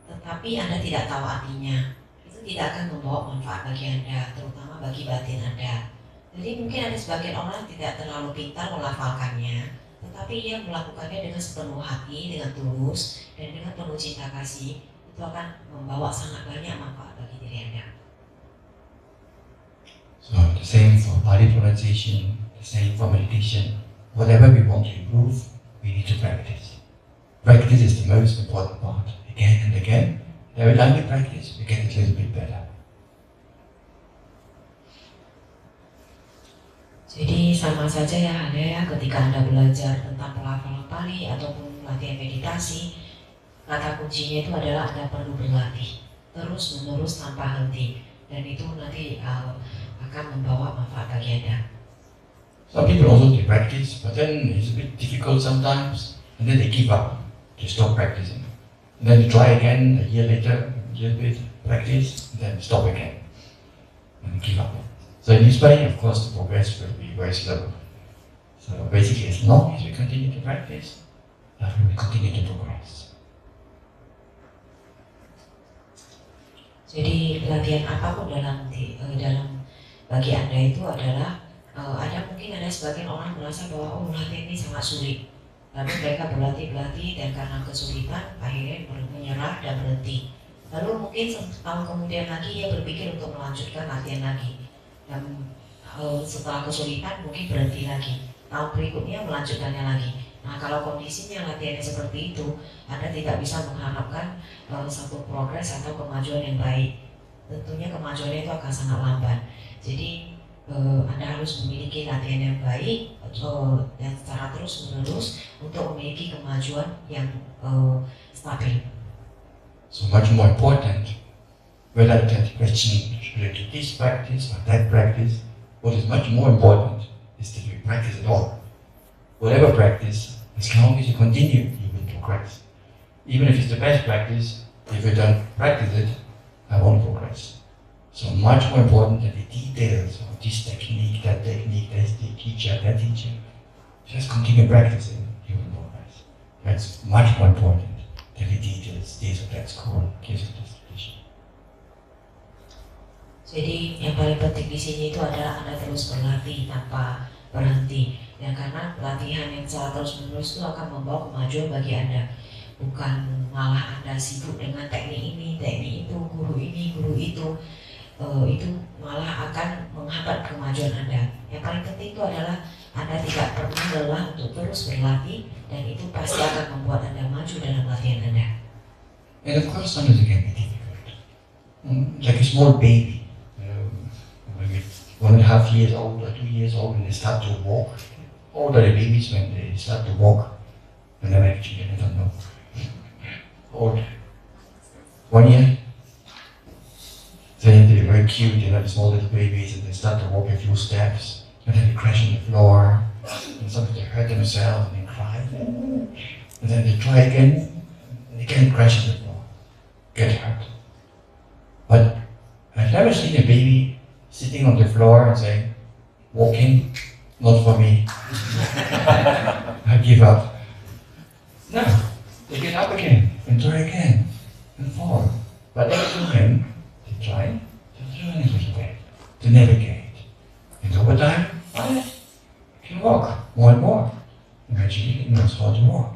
Speaker 2: tetapi Anda tidak tahu artinya, itu tidak akan membawa manfaat bagi Anda, terutama bagi batin Anda. Jadi mungkin ada sebagian orang tidak terlalu pintar melafalkannya, tetapi ia melakukannya dengan sepenuh hati, dengan tulus, dan dengan penuh cinta kasih, itu akan membawa sangat banyak manfaat bagi diri Anda.
Speaker 1: So the same for body pronunciation, the same for meditation. Whatever we want to improve, we need to practice. Practice is the most important part. Again and again, every time we practice, we get a little bit better.
Speaker 2: Jadi sama saja ya Anda ya, ketika Anda belajar tentang pelafalan Pali ataupun latihan meditasi, kata kuncinya itu adalah Anda perlu berlatih terus menerus tanpa henti, dan itu nanti akan membawa manfaat bagi Anda.
Speaker 1: Some people also they practice, but then it's a bit difficult sometimes, and then they give up, they stop practicing. And then they try again a year later, a little bit practice, and then stop again, and they give up. So in this way, of course, the progress will be very slow. So basically, as long as we continue to practice, we will continue to progress.
Speaker 2: Jadi latihan apapun dalam bagi Anda itu adalah ada mungkin ada sebagian orang merasa bahwa latihan ini sangat sulit, lalu mereka berlatih dan karena kesulitan akhirnya menyerah dan berhenti. Lalu mungkin setahun kemudian lagi ia berpikir untuk melanjutkan latihan lagi, dan setelah kesulitan mungkin berhenti lagi, tahun berikutnya melanjutkannya lagi. Nah, kalau kondisinya latihannya seperti itu, Anda tidak bisa mengharapkan satu progres atau kemajuan yang baik. Tentunya kemajuannya itu akan sangat lambat. Jadi Anda harus memiliki latihan yang baik dan secara terus-menerus untuk memiliki kemajuan yang stabil.
Speaker 1: So much more important, whether that question related to this practice or that practice, what is much more important is that we practice it all. Whatever practice, as long as you continue, you will progress. Even if it's the best practice, if you don't practice it, I won't progress. So much more important than the details of this technique, that teacher, that teacher. Just continue practicing, you will progress. That's much more important than the details, this or that school, this or that tradition.
Speaker 2: Jadi yang paling penting di sini itu adalah Anda terus berlatih tanpa berhenti. Ya, karena pelatihan yang secara terus-menerus itu akan membawa kemajuan bagi Anda. Bukan malah Anda sibuk dengan teknik ini, teknik itu, guru ini, guru itu. Itu malah akan menghambat kemajuan Anda. Yang paling penting itu adalah Anda tidak pernah lelah untuk terus berlatih, dan itu pasti akan membuat Anda maju dalam latihan Anda.
Speaker 1: And of course, sometimes it can be difficult. Like a small baby, maybe 1.5 years old or 2 years old, when they start to walk. Older the babies when they start to walk, when they're actually, I don't know, old, 1 year. Then they're very cute, the small little babies, and they start to walk a few steps, and then they crash on the floor, and sometimes they hurt themselves and they cry. And then they try again, and again crash on the floor, get hurt. But I've never seen a baby sitting on the floor and saying, walking, not for me. I give up. No, they get up again and try again and fall. But every time they try to learn a little bit, to navigate. And over time, I can walk more and more. Eventually, he knows how to walk.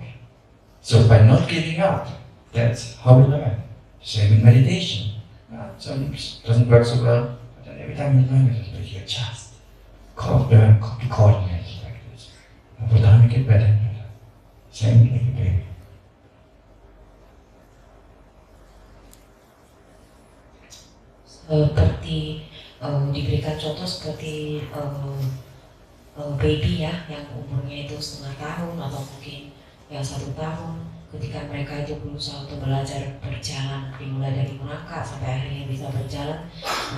Speaker 1: So by not giving up, that's how we learn. Same in meditation. Sometimes it doesn't work so well, but then every time you learn a little bit, you adjust. Learn, copy, coordinate like this. Over time, you get better and better. Same like a baby.
Speaker 2: Seperti diberikan contoh seperti baby ya, yang umurnya itu 1,5 tahun atau mungkin yang 1 tahun, ketika mereka itu berusaha untuk belajar berjalan, dimulai dari merangkak sampai akhirnya bisa berjalan 1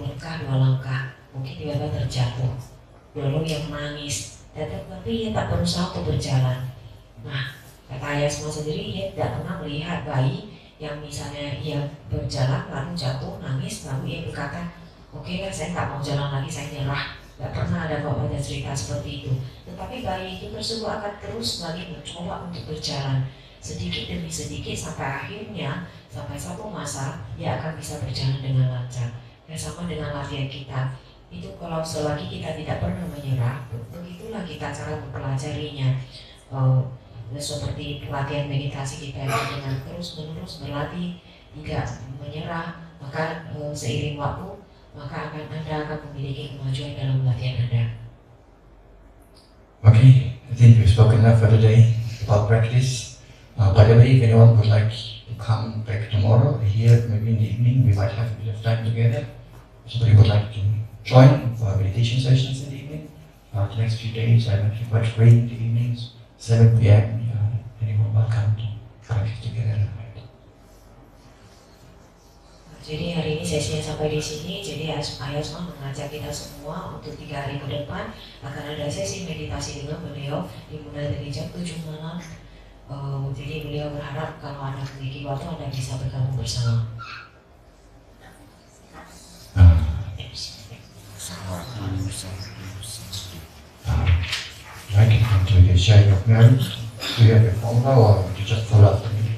Speaker 2: langkah, 2 langkah, mungkin tiba-tiba terjatuh, belum yang menangis, tapi ia tak berusaha untuk berjalan. Nah, kata ayah semua sendiri, ia tidak pernah melihat bayi yang misalnya ia berjalan lalu jatuh, nangis, lalu ia berkata, oke lah, saya nggak mau jalan lagi, saya nyerah. Tidak pernah ada bapaknya cerita seperti itu. Tetapi bayi itu tersebut akan terus lagi mencoba untuk berjalan sedikit demi sedikit sampai akhirnya sampai 1 masa dia akan bisa berjalan dengan lancar. Dan sama dengan latihan kita. Itu kalau selagi kita tidak pernah menyerah, begitulah kita cara mempelajarinya. Seperti pelatihan meditasi kita yang dengan terus-menerus berlatih tidak menyerah, maka seiring waktu maka Anda akan memiliki kemajuan dalam latihan Anda.
Speaker 1: Okay, I think we've spoken enough for today about practice. By the way, if anyone would like to come back tomorrow, here maybe in the evening, we might have a bit of time together. Somebody would like to join for meditation sessions in the evening. The next few days, I'm actually quite free in the evenings, 7 p.m. Anyone welcome to practice together.
Speaker 2: Jadi hari ini sesinya sampai di sini. Jadi Ayah semua mengajak kita semua untuk 3 hari ke depan akan ada sesi meditasi dengan beliau dimulai dari jam 7 malam. Jadi beliau berharap kalau Anda memiliki waktu Anda bisa bergabung bersama.
Speaker 1: I can come to the sharing of merit. Do you have a formula or would you just follow after me?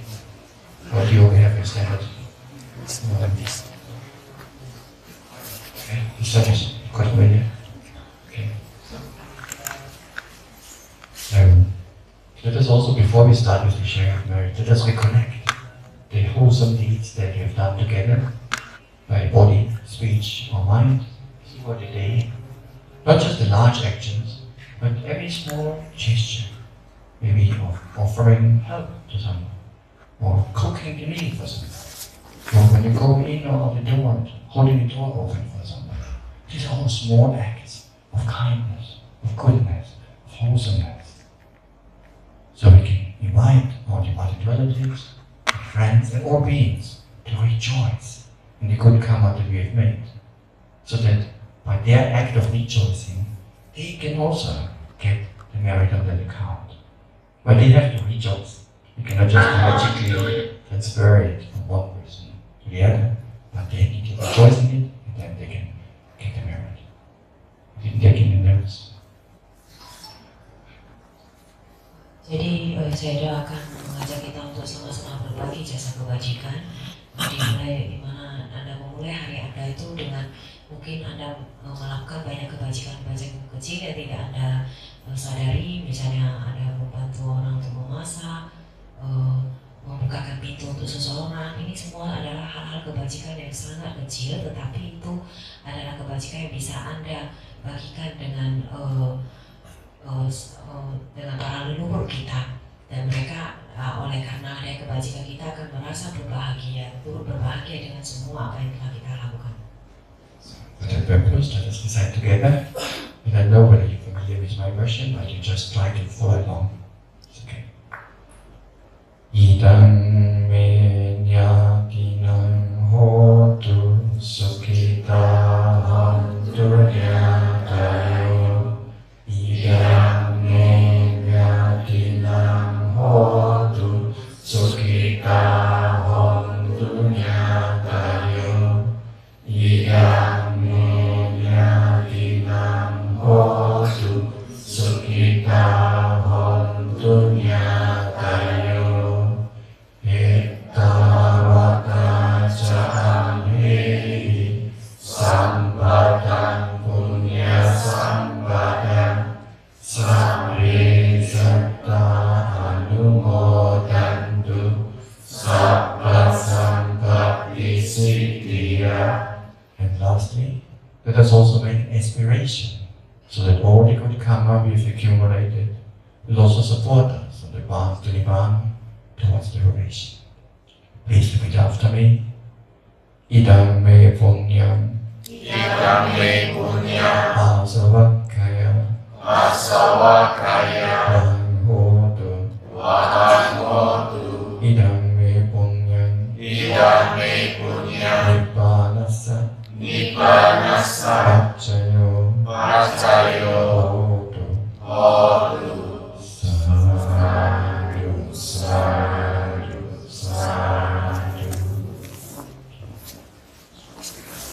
Speaker 1: Or do you already have a standard? Okay, this one is quite familiar. Okay. Let us also, before we start with the sharing of merit, let us reconnect the wholesome deeds that we have done together by body, speech, or mind. See what a day, not just the large actions, but every small gesture, maybe of offering help to someone, or cooking the meal for someone. Or when you go in or the door, holding the door open for someone. These are all small acts of kindness, of goodness, of wholesomeness. So we can invite our departed relatives, friends, and all beings to rejoice in the good karma that we have made. So that by their act of rejoicing, they can also get the merit of that account. But they have to rejoice. You cannot just magically transfer it from one person to the other, but they need to rejoice in it, and then they can get the merit. You didn't get any merits.
Speaker 2: Jadi saya akan mengajak kita untuk sama-sama berbagi jasa kebajikan. Dimulai dimana Anda memulai hari Anda itu dengan mungkin Anda melakukan banyak kebajikan-kebajikan kecil yang tidak Anda sadari, misalnya Anda membantu orang untuk memasak, membukakan pintu untuk seseorang. Ini semua adalah hal-hal kebajikan yang sangat kecil, tetapi itu adalah kebajikan yang bisa Anda bagikan dengan para leluhur kita, dan mereka oleh karena ada kebajikan kita akan merasa berbahagia, turut berbahagia dengan semua apa yang telah kita lakukan.
Speaker 1: For that purpose, let us recite together. And I know whether you're familiar with my version, but you just try to follow along. It's okay. Idang me nyakinang hotu sukhita hantu nyatayo. Idang me nyakinang hotu sukhita hantu nyatayo. Idang me nyakinang hotu sukhita hantu nyatayo. Sambadang punya sambadang samri serta anumodantu sabba sampati siddhya. And lastly, let us also make an aspiration so that all the good karma we've accumulated will also support us on the path to Nibbana, towards liberation. Please repeat after me. Idam me punyam. Idam me punyam. Asava